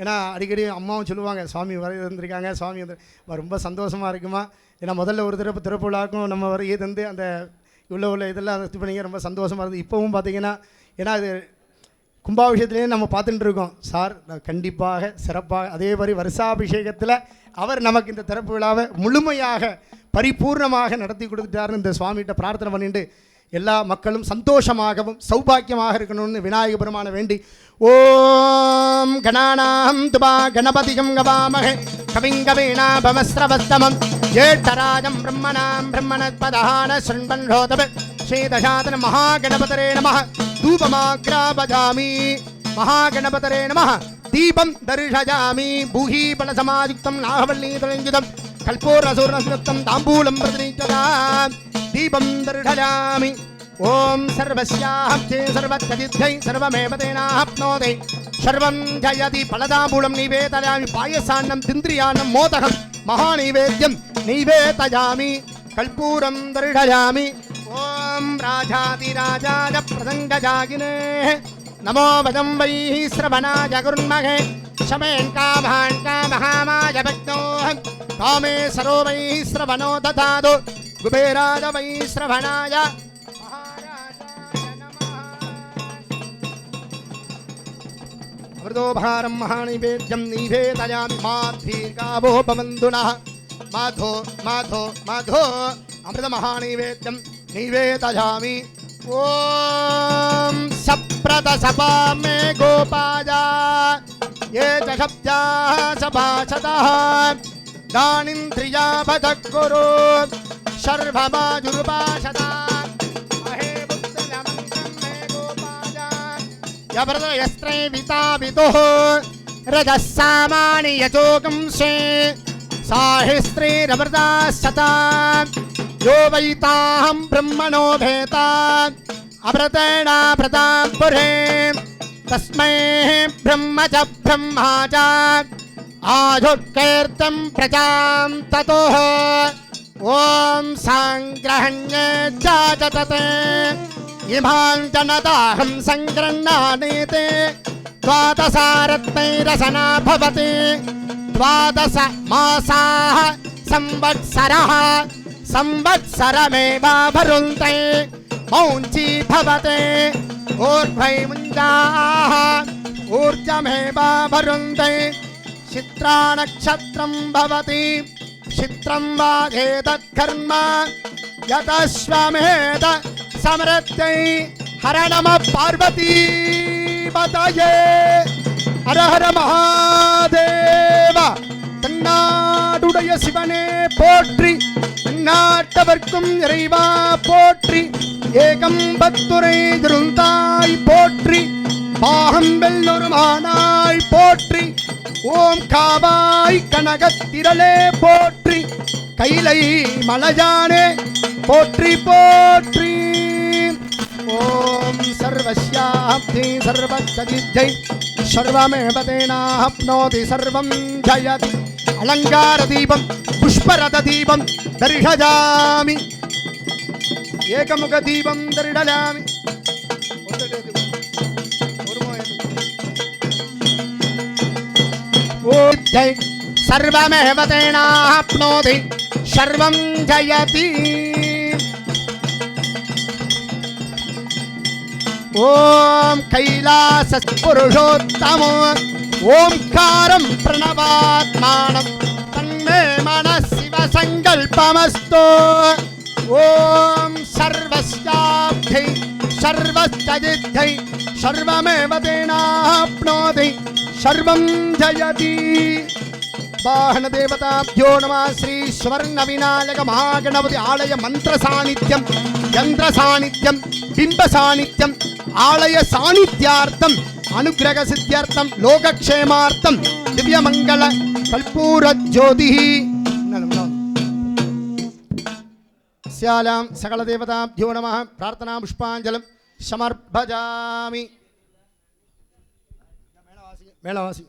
ஏன்னா அடிக்கடி அம்மாவும் சொல்லுவாங்க சுவாமி வருகை தந்திருக்காங்க சுவாமி வந்து ரொம்ப சந்தோஷமாக இருக்குமா. ஏன்னா முதல்ல ஒரு திறப்பு விழாக்கும் நம்ம வருகை தந்து அந்த உள்ள இதெல்லாம் இது பண்ணிங்க ரொம்ப சந்தோஷமாக இருந்தது. இப்போவும் பார்த்திங்கன்னா ஏன்னா அது கும்பாபிஷேகத்திலேயே நம்ம பார்த்துட்டு இருக்கோம் சார் கண்டிப்பாக சிறப்பாக அதே மாதிரி வருஷாபிஷேகத்தில் அவர் நமக்கு இந்த திறப்பு விழாவை முழுமையாக பரிபூர்ணமாக நடத்தி கொடுத்துட்டாருன்னு இந்த சுவாமிகிட்ட பிரார்த்தனை பண்ணிட்டு எல்லா மக்களும் சந்தோஷமாகவும் சௌபாக்கியமாக இருக்கணும்னு விநாயக பெருமானை வேண்டி ஓம் கணானாம் துபா கணபதிகம் கவாமஹே கவிங் கவீனாபமஸ்ரவஸ்தமம் ஜேஷ்டராஜம் பிரம்மணாம் பிரம்மணத்பதான ஸ்ருண்வன் ரோதப ஸ்ரீதசாதன மகாகணபதரே நமः தூபமாக்ராபஜாமி மகாகணபதரே நமः தீபம் தரிஷயாமி பூஹி பலசமாயுக்தம் நாகவல்லீதரஞ்சிதம் கல்பூரசூர்ணஸ்னுத்தம் தாம்பூலம் பிரதிநிச்சதா தீபம் தரிஷயாமி ஓம் சர்வஸ்யாஹப்தே சர்வத்யதித்யை சர்வமேவ தேனாப்னோதே சர்வம் ஜயதி பலதாம்பூலம் நிவேதயாமி பாயசான்னம் திந்திரியான்னம் மோதகம் மகாநைவேத்யம் நிவேதயாமி கல்பூரம் தரிஷயாமி ஓம் ராஜாதிராஜாய பிரசங்கஜாகினே நமோ வதம் வை ஸ்ரவணாய குர்மஹே ஷமேன் காமான் காமஹாமாய பக்தோஹம் காமே சரோ வை ஸ்ரவணோ ததாது குபேராஜ வை ஸ்ரவணாய மகாராஜாய நமः அமிர்தோபாரம் மகாநிவேத்யம் நிவேதயாமி மாதீர்காவோ பவந்துனः மாதோ மாதோ மாதோ அமிர்த மகாநிவேத்யம் நிவேதயாமி ஓம் சப்ரத சபா மே கோபாஜா ये च शब्दाः सभासदः दानिन्द्रिया भजकुरु शर्वमाजुर्भाषदा अहे बुद्धनमन्त्रं मे गोपाजा यव्रतयस्त्रै वितावितुः रजः सामानि यचोकं से साहिस्त्रीरमृता सता यो वैताहं ब्रह्मणो भेता अमृतेनाभृतां पुरे तस्मै ब्रह्म च ब्रह्मा च आजुक्कीर्तं प्रजां ततोः ॐ साङ्ग्रहण्ये च तते इमां जनताहं सङ्गृह्णामि ते द्वादशारत्नैरसना भवति 12 मासाः संवत्सरः संवत्सरमेवावरुन्ते मौञ्ची भवते ऊर्ध्वै मुञ्जाः ऊर्जमेवावरुन्ते चित्रानक्षत्रं भवति चित्रं वाधेतत्कर्म यतश्वमेध समृत्यै हर नमः पार्वती पतये हर हर महादेव तन्नाडुடைய சிவனே போற்றி எந்நாட்டவர்க்கும் இறைவா போற்றி, ஏகம்பத்துரை திருந்தாய் போற்றி, பாகம் வெல்லொருமானாய் போற்றி, ஓம் காவாய் கனகத்திரளே போற்றி, கைலை மலஜானே போற்றி போற்றி. ஓம் சர்வஸ்யாப்தி சர்வத்ததிஜை சர்வமேவ தேனாப்னோதி சர்வம் ஜயதி. அலங்கார தீபம் புஷ்பரத தீபம் தரிஷஜாமி, ஏகமுக தீபம் தரிடலாமி. ஓம் ஜெய் சர்வமேவ தேனாப்னோதி சர்வம் ஜயதி. ஓம் கைலாச புருஷோத்தமோ ஓம்காரம் பிரணவாத்மானம் தன்மே மன சிவ சங்கல்பமஸ்து. ஓம் சர்வஸ்யாப்தை சர்வஸ்ததித்தை சர்வமேவ தேனாப்னோதி சர்வம் ஜயதி. வாஹன தேவதாப்யோ நமः. ஸ்ரீ ஸ்வர்ண விநாயக மகாகணபதி ஆலய மந்திர சாநித்யம், யந்திர சாநித்யம், பிம்ப சாநித்யம், ஆலய சாநித்யார்த்தம், அனுகிரக சித்தியர்த்தம், லோகக்ஷேமார்த்தம், திவ்யமங்கள கல்பூர ஜோதி. ஸ்யாலாம் சகல தேவதாப்யோ நமः. பிரார்த்தனா புஷ்பாஞ்சலம் சமர்ப்பஜாமி. மேலவாசி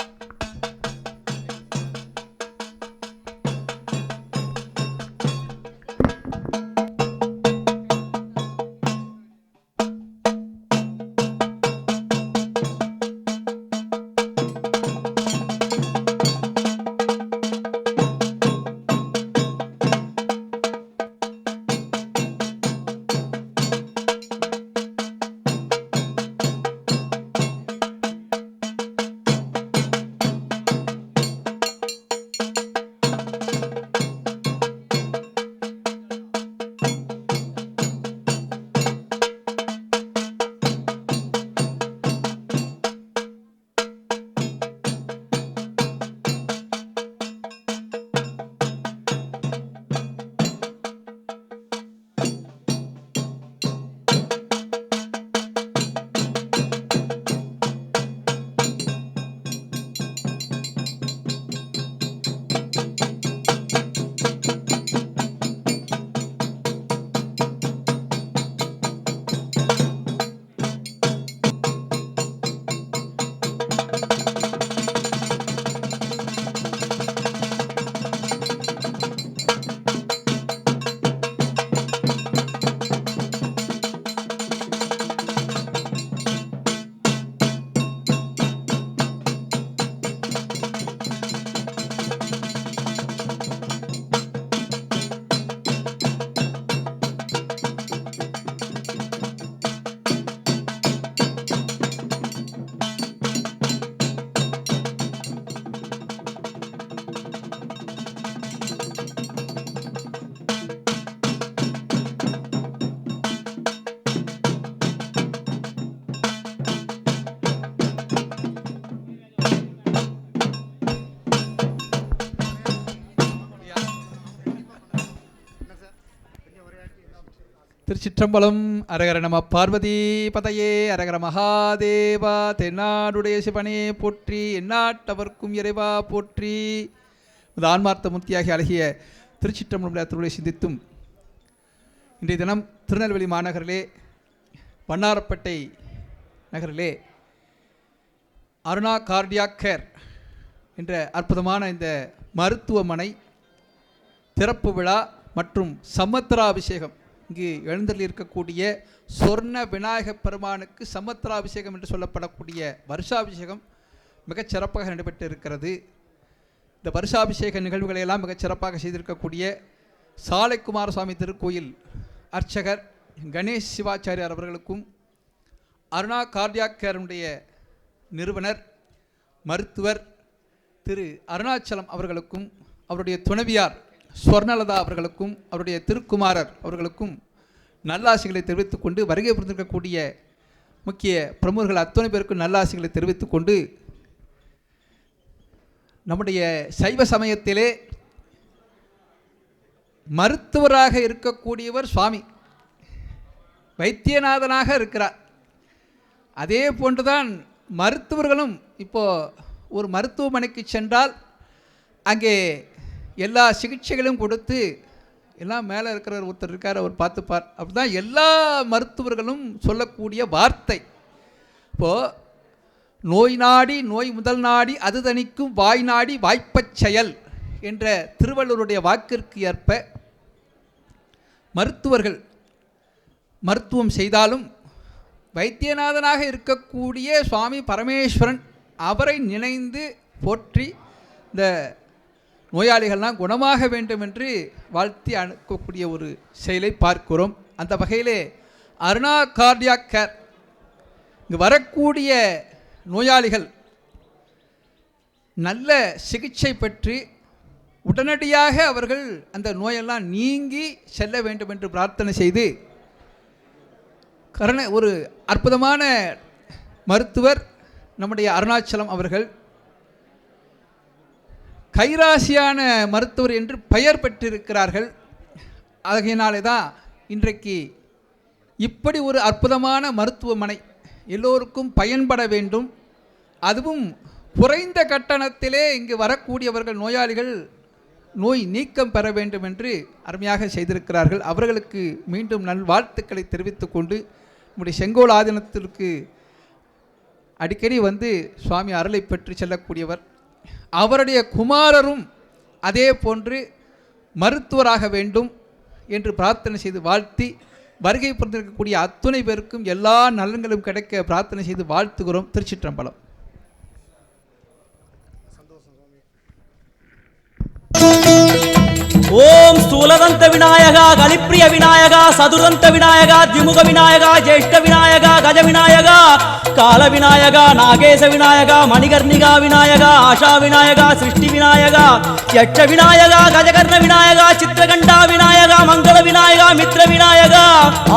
திருச்சிற்றம்பலம். அரகர நம பார்வதி பதையே, அரகர மகாதேவா. தென்னாடுடைய சிவனே போற்றி, எந்நாட்டவர்க்கும் இறைவா போற்றி. ஆன்மார்த்த முத்தியாகி அழகிய திருச்சிற்றம்பலம் திருவிழை சிந்தித்தும் இன்றைய தினம் திருநெல்வேலி மாநகரிலே வண்ணாரப்பேட்டை நகரிலே அருணா கார்டியாக் கேர் என்ற அற்புதமான இந்த மருத்துவமனை திறப்பு விழா மற்றும் சமத்திராபிஷேகம், இங்கு எழுந்தருளி இருக்கக்கூடிய சொர்ண விநாயக பெருமானுக்கு சமத்திராபிஷேகம் என்று சொல்லப்படக்கூடிய வருஷாபிஷேகம் மிகச் சிறப்பாக நடைபெற்று இருக்கிறது. இந்த வருஷாபிஷேக நிகழ்வுகளை எல்லாம் மிகச் சிறப்பாக செய்திருக்கக்கூடிய சாலைக்குமார சுவாமி திருக்கோயில் அர்ச்சகர் கணேஷ் சிவாச்சாரியார் அவர்களுக்கும், அருணா கார்டியாக் கேருடைய நிறுவனர் மருத்துவர் திரு அருணாச்சலம் அவர்களுக்கும், அவருடைய துணைவியார் ஸ்வர்ணலதா அவர்களுக்கும், அவருடைய திருக்குமாரர் அவர்களுக்கும் நல்லாசிகளை தெரிவித்துக் கொண்டு, வருகை புரிந்திருக்கக்கூடிய முக்கிய பிரமுகர்கள் அத்தனை பேருக்கும் நல்லாசிகளை தெரிவித்துக் கொண்டு, நம்முடைய சைவ சமயத்திலே மருத்துவராக இருக்கக்கூடியவர் சுவாமி, வைத்தியநாதனாக இருக்கிறார். அதே போன்றுதான் மருத்துவர்களும். இப்போது ஒரு மருத்துவமனைக்கு சென்றால் அங்கே எல்லா சிகிச்சைகளும் கொடுத்து, எல்லாம் மேலே இருக்கிற ஒருத்தர் இருக்கார், அவர் பார்த்துப்பார், அப்படி தான் எல்லா மருத்துவர்களும் சொல்லக்கூடிய வார்த்தை. இப்போது நோய் நாடி நோய் முதல் நாடி அது தணிக்கும் வாய் நாடி வாய்ப்பச் செயல் என்ற திருவள்ளுவருடைய வாக்கிற்கு ஏற்ப மருத்துவர்கள் மருத்துவம் செய்தாலும் வைத்தியநாதனாக இருக்கக்கூடிய சுவாமி பரமேஸ்வரன் அவரை நினைந்து போற்றி இந்த நோயாளிகள்லாம் குணமாக வேண்டும் என்று வாழ்த்தி அனுப்பக்கூடிய ஒரு செயலை பார்க்கிறோம். அந்த வகையிலே அருணா கார்டியாக் கேர் இங்கு வரக்கூடிய நோயாளிகள் நல்ல சிகிச்சை பெற்று உடனடியாக அவர்கள் அந்த நோயெல்லாம் நீங்கி செல்ல வேண்டும் என்று பிரார்த்தனை செய்து ஒரு அற்புதமான மருத்துவர் நம்முடைய அருணாச்சலம் அவர்கள் கைராசியான மருத்துவர் என்று பெயர் பெற்றிருக்கிறார்கள். ஆகையினாலே தான் இன்றைக்கு இப்படி ஒரு அற்புதமான மருத்துவமனை எல்லோருக்கும் பயன்பட வேண்டும், அதுவும் குறைந்த கட்டணத்திலே இங்கு வரக்கூடியவர்கள் நோயாளிகள் நோய் நீக்கம் பெற வேண்டும் என்று அருமையாக செய்திருக்கிறார்கள். அவர்களுக்கு மீண்டும் நல்வாழ்த்துக்களை தெரிவித்துக் கொண்டு நம்முடைய செங்கோல் ஆதீனத்திற்கு அடிக்கடி வந்து சுவாமி அருளை பெற்று செல்லக்கூடியவர், அவருடைய குமாரரும் அதே போன்று மருத்துவராக வேண்டும் என்று பிரார்த்தனை செய்து வாழ்த்தி வருகை புரிந்திருக்கக்கூடிய அத்துணை பேருக்கும் எல்லா நலன்களும் கிடைக்க பிரார்த்தனை செய்து வாழ்த்துகிறோம். திருச்சிற்றம்பலம். ஓம் ஸ்தூலதந்த விநாயகா, கலிப்பிரிய விநாயகா, சதுரந்த விநாயகா, திமுக விநாயகா, ஜேஷ்ட விநாயகா, கஜ விநாயகா, கால விநாயகா, நாகேச விநாயகா, மணிகர்ணிகா விநாயகா, ஆஷா விநாயகா, சிருஷ்டி விநாயகா, யட்ச விநாயகா, கஜகர்ண விநாயகா, சித்திரகண்டா விநாயகா, மங்கள விநாயகா, மித்ர விநாயகா,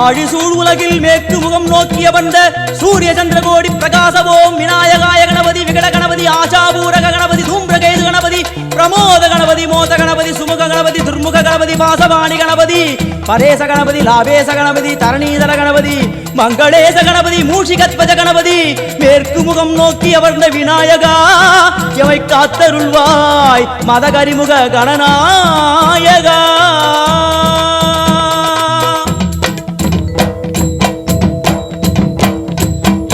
ஆழிசூழ் உலகில் மேற்கு முகம் நோக்கிய வந்த சூரிய சந்திரகோடி பிரகாசவோம் விநாயகாய கணபதி, விகட கணபதி, ஆஷாபூரக கணபதி, தூம்பிரகேது கணபதி, பிரமோத கணபதி, மோத கணபதி, சுமுக கணபதி, துர்முக கணபதி, பாசவாணி கணபதி, பரேச கணபதி, லாபேச கணபதி, தரணீதர கணபதி, மங்களேச கணபதி, மூஷிகத்வஜ கணபதி, மேற்கு முகம் நோக்கி அமர்ந்த விநாயகா எவை காத்தருள்வாய் மதகரிமுக கணநாயகா.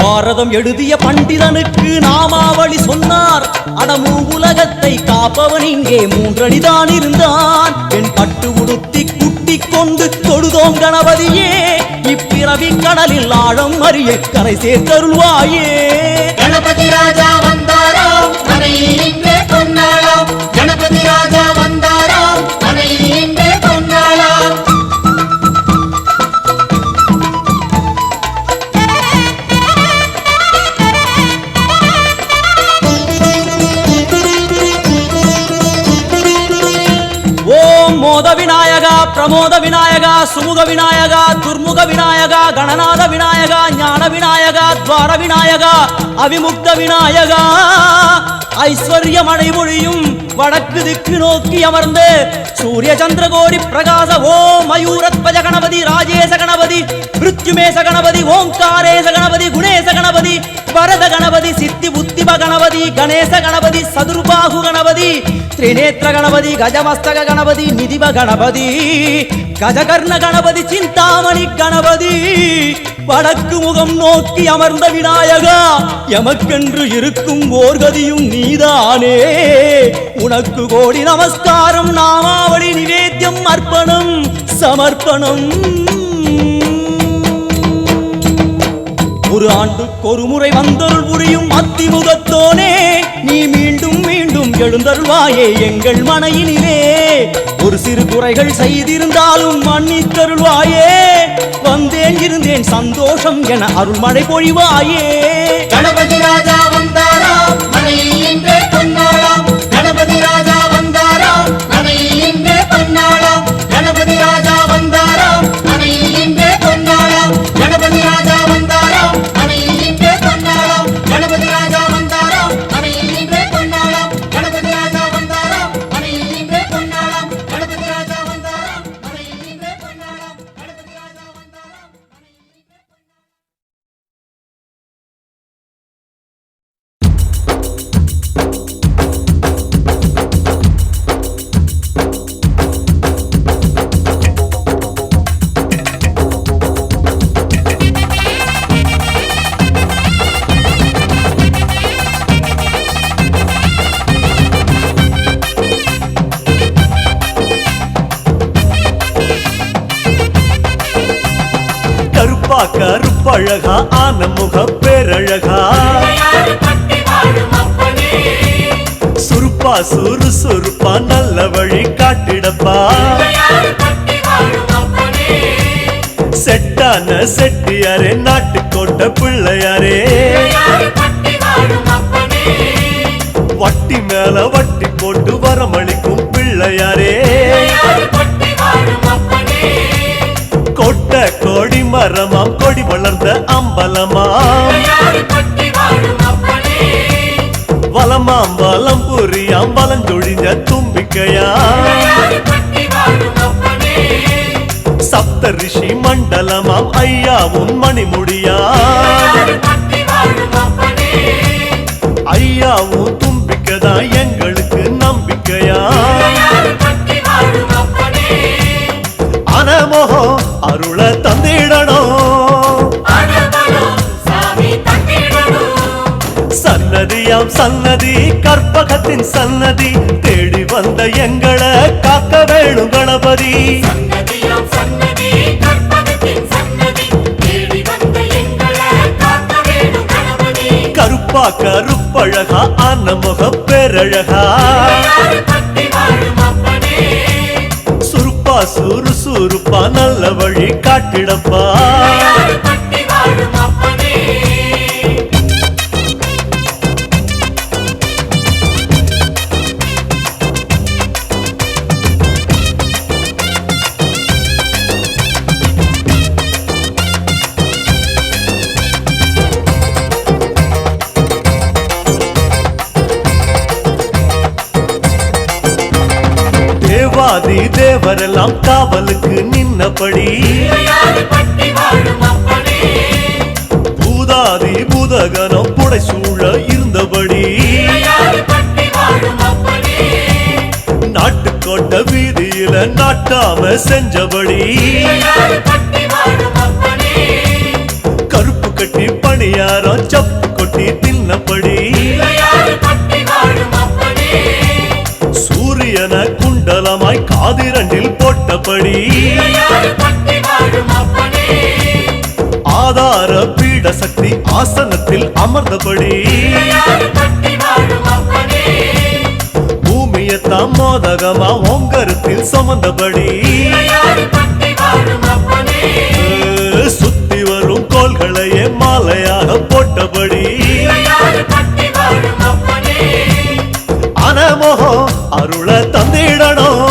பாரதம் எழுதிய பண்டிதனுக்கு நாமாவளி சொன்னார், அடமூ உலகத்தை காப்பவன் இங்கே மூன்றடிதான் இருந்தான். என் பட்டு உடுத்தி குட்டிக் கொண்டு தொழுதோம் கணபதியே, இப்பிறவி கடலில் ஆழம் அறிய கரை சேர்த்தருள்வாயே. கணபதி ராஜா வந்தாரோ மனையில் இன்றே பொன்னாளா, கணபதி ராஜா வந்தாரோ மனையில் இன்றே பொன்னாளா. மோத விநாயகா, பிரமோத விநாயகா, சுமுக விநாயகா, துர்முக விநாயகா, கணநாத விநாயகா, ஞான விநாயகா, துவார விநாயகா, அவிமுக்த விநாயகா, ஐஸ்வர்ய மழை பொழியும் வடக்கு திக்கு நோக்கி அமர்ந்து சூரிய சந்திரகோடி பிரகாச ஓம் மயூரத்வஜ கணபதி, ராஜேச கணபதி, மிருத்யுமேச கணபதி, ஓங்காரேச கணபதி, குணேச கணபதி, வரத கணபதி, சித்தி புத்திப கணபதி, கணேச கணபதி, சதுர்பாகு கணபதி, திரிநேத்திர கணபதி, கஜமஸ்தக கணபதி, நிதிப கணபதி, கஜகர்ண கணபதி, சிந்தாமணி கணபதி, வடக்கு முகம் நோக்கி அமர்ந்த விநாயகா எமக்கென்று இருக்கும் ஓர்கதியும் நீதானே. உனக்கு கோடி நமஸ்காரம், நாமாவளி நிவேத்தியம், அர்ப்பணம் சமர்ப்பணம். ஒரு ஆண்டுக்கு ஒரு முறை வந்தருள் புரியும் அத்திமுகத்தோனே, நீ மீண்டும் மீண்டும் எழுந்தருள்வாயே எங்கள் மனையினிலே. ஒரு சிறு குறைகள் செய்திருந்தாலும் மன்னித்தருள்வாயே, வந்தேன் இருந்தேன் சந்தோஷம் என அருள்மழை பொழிவாயே. கணபதி ராஜா வந்தாரா மனையில் இன்றே பொன்னாளா, கணபதி ராஜா வந்தாரா மனையில் இன்றே பொன்னாளா, கணபதி ராஜா வந்தாரா மனையில் இன்றே பொன்னாளா, கணபதி ராஜா வந்தாரா மனையில் இன்றே பொன்னாளா, கணபதி ராஜா வந்தாரா மனையில் இன்றே பொன்னாளா, கணபதி ராஜா வந்தாரா மனையில் இன்றே பொன்னாளா, கணபதி ராஜா வந்தாரா கருப்பழகா ஆன முக பேரழகா சுருப்பா சுறுசுறுப்பா நல்ல வழி காட்டிடப்பா செட்டான செட்டியாரே நாட்டுக்கோட்ட பிள்ளையாரே வட்டி மேல வட்டி போட்டு வரமளிக்கும் பிள்ளையாரே கொட்ட கோடி மரமாம் கொடி வளர்ந்த அம்பலமாம் வலமாம் வலம் புரியாம் வலஞ்சொழிஞ்ச தும்பிக்கையாம் சப்த ரிஷி மண்டலமாம் ஐயாவும் மணிமுடியாம் ஐயாவும் தும்பிக்கைதான் எங்களுக்கு நம்பிக்கையா அனமோகோ அருள தந்திடணும் சன்னதியாம் சன்னதி கற்பகத்தின் சன்னதி தேடி வந்த எங்களை காக்க வேணும் கணபதி கருப்பா கருப்பழகா ஆன முக பேரழகா சுருப்பா சுறுசுறுப்பா நல்ல வழி காட்டிடப்பா தேவாதி தேவரெல்லாம் காவலுக்கு நின்னபடி பூதாதி பூதகனம் புடை சூழ இருந்தபடி நாட்டுக்கோட்ட வீதியில நாட்டாம செஞ்சபடி கருப்பு கட்டி பணியாரம் சப்பு கொட்டி தின்னபடி சூரியன குண்டலமாய் காதிரண்டில் போட்டபடி ஆதார பீட சக்தி ஆசனத்தில் அமர்ந்தபடி பூமியத்தாம் மோதகமா ஓங்கரத்தில் சுமந்தபடி சுத்தி வரும் கோள்களையே மாலையாக போட்டபடி அனமோகோ அருள தந்திடணும்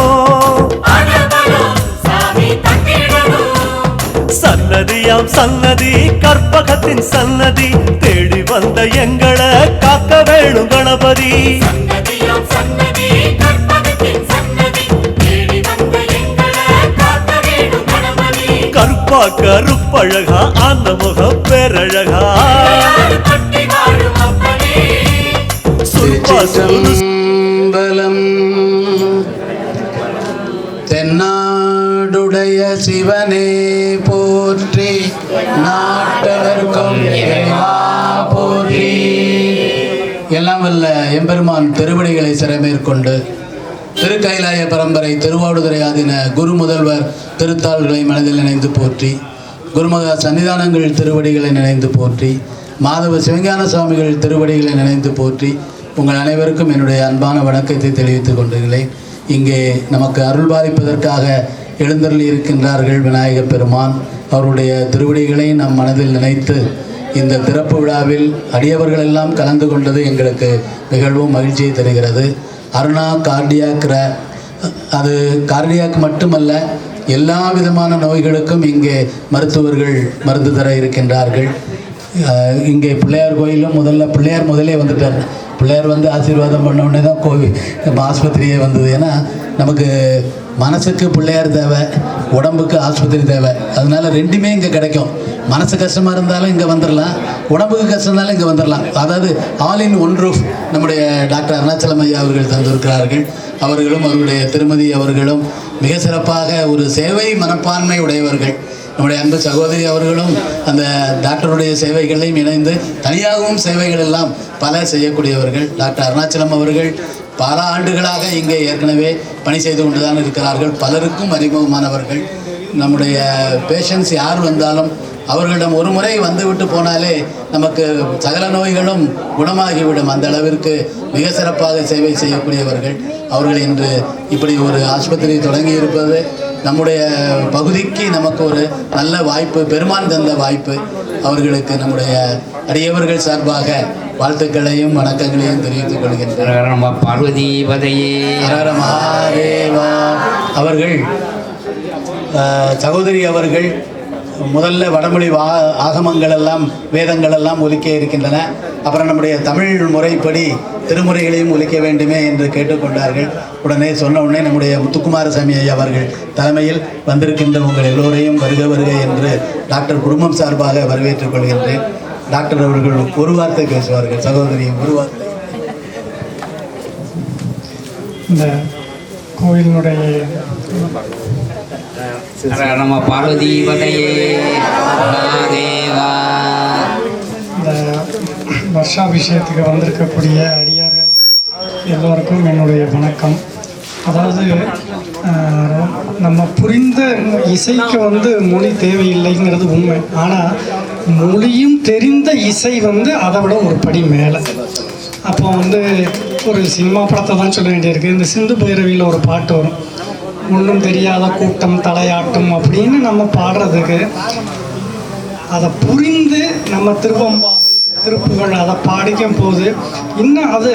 சன்னதியாம் சன்னதி கற்பகத்தின் சன்னதி தேடி வந்த எங்களை காக்க வேணும் கணபதி கருப்பா கருப்பழகா ஆன முக பேரழகா சிற்றம்பலம் தென்னாடுடைய சிவனே போற்றி நாட்டவர்க்கும் இறைவா போற்றி. எல்லாம் வல்ல எம்பெருமான் திருவடிகளை சிறமேற்கொண்டு திருக்கைலாய பரம்பரை திருவாவடுதுறை ஆதீன குரு முதல்வர் திருத்தாள்களை மனதில் நினைந்து போற்றி, குருமகா சன்னிதானங்கள் திருவடிகளை நினைந்து போற்றி, மாதவ சிவஞான சுவாமிகள் திருவடிகளை நினைந்து போற்றி உங்கள் அனைவருக்கும் என்னுடைய அன்பான வணக்கத்தை தெரிவித்துக் கொண்டுகிறேன். இங்கே நமக்கு அருள் பாலிப்பதற்காக எழுந்தருளி இருக்கின்றார்கள் விநாயகப் பெருமான். அவருடைய திருவடிகளை நம் மனதில் நினைத்து இந்த திறப்பு விழாவில் அடியவர்கள் எல்லாம் கலந்து கொண்டது எங்களுக்கு மிகவும் மகிழ்ச்சியை தருகிறது. அருணா கார்டியாக் அது கார்டியாக் மட்டுமல்ல, எல்லா விதமான நோய்களுக்கும் இங்கே மருத்துவர்கள் மருந்து தர இருக்கின்றார்கள். இங்கே பிள்ளையார் கோயிலும் பிள்ளையார் முதலே வந்துட்டார். பிள்ளையார் வந்து ஆசீர்வாதம் பண்ண உடனே தான் கோவில் ஆஸ்பத்திரியே வந்தது. ஏன்னா நமக்கு மனசுக்கு பிள்ளையார் தேவை, உடம்புக்கு ஆஸ்பத்திரி தேவை. அதனால ரெண்டுமே இங்கே கிடைக்கும். மனசு கஷ்டமாக இருந்தாலும் இங்கே வந்துடலாம், உடம்புக்கு கஷ்டம் இருந்தாலும் இங்கே வந்துடலாம். அதாவது ஆல் இன் ஒன் ரூஃப் நம்முடைய டாக்டர் அருணாச்சலம் ஐயா அவர்கள் தந்திருக்கிறார்கள். அவர்களும் அவருடைய திருமதி அவர்களும் மிக சிறப்பாக ஒரு சேவை மனப்பான்மை உடையவர்கள். நம்முடைய அன்பு சகோதரி அவர்களும் அந்த டாக்டருடைய சேவைகளையும் இணைந்து தனியாகவும் சேவைகள் எல்லாம் பல செய்யக்கூடியவர்கள். டாக்டர் அருணாச்சலம் அவர்கள் பல ஆண்டுகளாக இங்கே ஏற்கனவே பணி செய்து கொண்டு தான் இருக்கிறார்கள். பலருக்கும் அறிமுகமானவர்கள். நம்முடைய பேஷண்ட்ஸ் யார் வந்தாலும் அவர்களிடம் ஒரு முறை வந்துவிட்டு போனாலே நமக்கு சகல நோய்களும் குணமாகிவிடும். அந்த அளவிற்கு மிக சிறப்பாக சேவை செய்யக்கூடியவர்கள் அவர்கள். இன்று இப்படி ஒரு ஆஸ்பத்திரி தொடங்கி இருப்பது நம்முடைய பகுதிக்கு நமக்கு ஒரு நல்ல வாய்ப்பு, பெருமான் தந்த வாய்ப்பு. அவர்களுக்கு நம்முடைய அடியவர்கள் சார்பாக வாழ்த்துக்களையும் வணக்கங்களையும் தெரிவித்துக் கொள்கின்றனர். பார்வதிபதையே மகாதேவா. அவர்கள் சகோதரி அவர்கள் முதல்ல வடமொழி ஆகமங்கள் எல்லாம் வேதங்கள் எல்லாம் ஒலிக்க இருக்கின்றன. அப்புறம் நம்முடைய தமிழ் முறைப்படி திருமுறைகளையும் ஒலிக்க வேண்டுமே என்று கேட்டுக்கொண்டார்கள். சொன்ன உடனே நம்முடைய முத்துக்குமாரசாமி ஐயா அவர்கள் தலைமையில் வந்திருக்கின்ற உங்கள் எல்லோரையும் வருக வருக என்று டாக்டர் குடும்பம் சார்பாக வரவேற்றுக் கொள்கின்றேன். டாக்டர் அவர்கள் ஒரு வார்த்தை பேசுவார்கள். சகோதரியும் ஒரு வார்த்தை. இந்த கோயிலினுடைய நம்ம பார்வதிபதையே மகாதேவா. இந்த வருஷாபிஷேகத்துக்கு வந்திருக்கக்கூடிய அடியார்கள் எல்லோருக்கும் என்னுடைய வணக்கம். அதாவது நம்ம புரிந்த இசைக்கு மொழி தேவையில்லைங்கிறது உண்மை. ஆனால் மொழியும் தெரிந்த இசை அதை விட ஒரு படி மேலே. அப்போ ஒரு சினிமா படத்தை தான் சொல்ல வேண்டியிருக்கு. இந்த சிந்து பைரவியில் ஒரு பாட்டு வரும், ஒன்றும் தெரியாத கூட்டம் தலையாட்டும் அப்படின்னு நம்ம பாடுறதுக்கு அதை புரிந்து நம்ம திருவம்பாவை திருப்புகள் அதை பாடிக்கும் போது இன்னும் அதே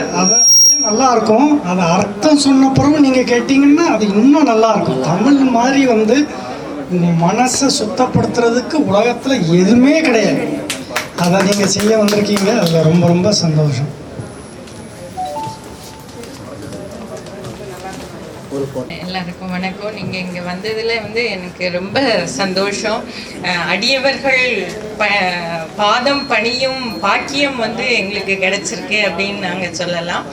நல்லா இருக்கும். அதை அர்த்தம் சொன்ன பிறகு நீங்கள் கேட்டிங்கன்னா அது இன்னும் நல்லா இருக்கும். தமிழ் மாதிரி உங்கள் மனசை சுத்தப்படுத்துறதுக்கு உலகத்தில் எதுவுமே கிடையாது. அதை நீங்கள் செய்ய வந்திருக்கீங்க, அதில் ரொம்ப ரொம்ப சந்தோஷம். எல்லாருக்கும் வணக்கம். நீங்கள் இங்கே வந்ததில் எனக்கு ரொம்ப சந்தோஷம். அடியவர்கள் பாதம் பணியும் பாக்கியம் எங்களுக்கு கிடைச்சிருக்கு அப்படின்னு நாங்கள் சொல்லலாம்.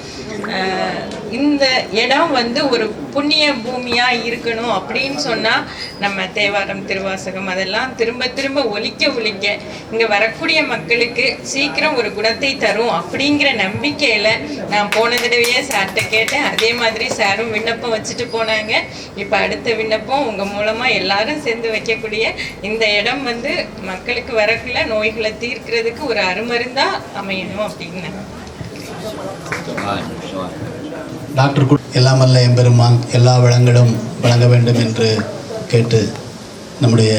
இந்த இடம் ஒரு புண்ணிய பூமியாக இருக்கணும் அப்படின்னு சொன்னால் நம்ம தேவாரம் திருவாசகம் அதெல்லாம் திரும்ப திரும்ப ஒலிக்க இங்கே வரக்கூடிய மக்களுக்கு சீக்கிரம் ஒரு குணத்தை தரும் அப்படிங்கிற நம்பிக்கையில் நான் போன தடவையே சார்கிட்ட கேட்டேன். அதே மாதிரி சாரும் விண்ணப்பம் வச்சுட்டு போனாங்க. இப்போ அடுத்த விண்ணப்பம் உங்கள் மூலமாக எல்லாரும் சேர்ந்து வைக்கக்கூடிய இந்த இடம் மக்களுக்கு வரக்குள்ள நோய்களை தீர்க்கிறதுக்கு ஒரு அருமருந்தாக அமையணும் அப்படின்னு. டாக்டர் எல்லாம் வல்ல எம்பெருமான் எல்லா வளங்களும் வழங்க வேண்டும் என்று கேட்டு நம்முடைய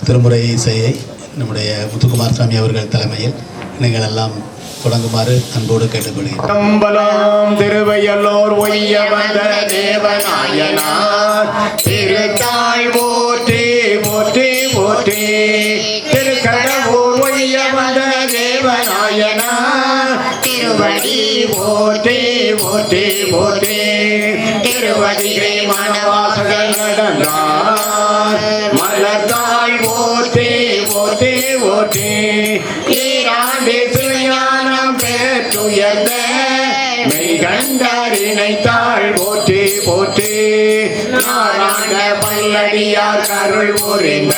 திருமுறை இசையை நம்முடைய முத்துக்குமாரசாமி அவர்கள் தலைமையில் நீங்கள் எல்லாம் தொடங்குமாறு அன்போடு கேட்டுக்கொள்கிறேன். திருவையல்லோர் ஒய்ய வந்த தேவநாயனார் திருத்தாய் போற்றி போற்றி போற்றி. திருக்கடவுர் ஒய்ய வந்த தேவநாயனார் திருவடி போற்றி போற்றி போற்றி. திருவடிகை மனவாசகன் நடந்தார் மலர்தாய் போற்றி போற்றி போற்றி. ஈராண்டு திருஞானம் பெற்றுயர்ந்த மெய்கண்டறினைத்தாள் போற்றி போற்றி. நாராயண பல்லடியார் கருள் புரிந்த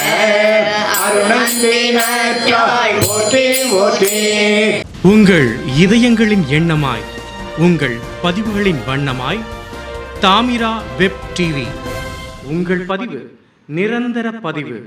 அருணந்தினாய் போற்றி போற்றி. உங்கள் இதயங்களின் எண்ணமாய், உங்கள் பதிவுகளின் வண்ணமாய் தாமிரா வெப் டிவி. உங்கள் பதிவு நிரந்தர பதிவு.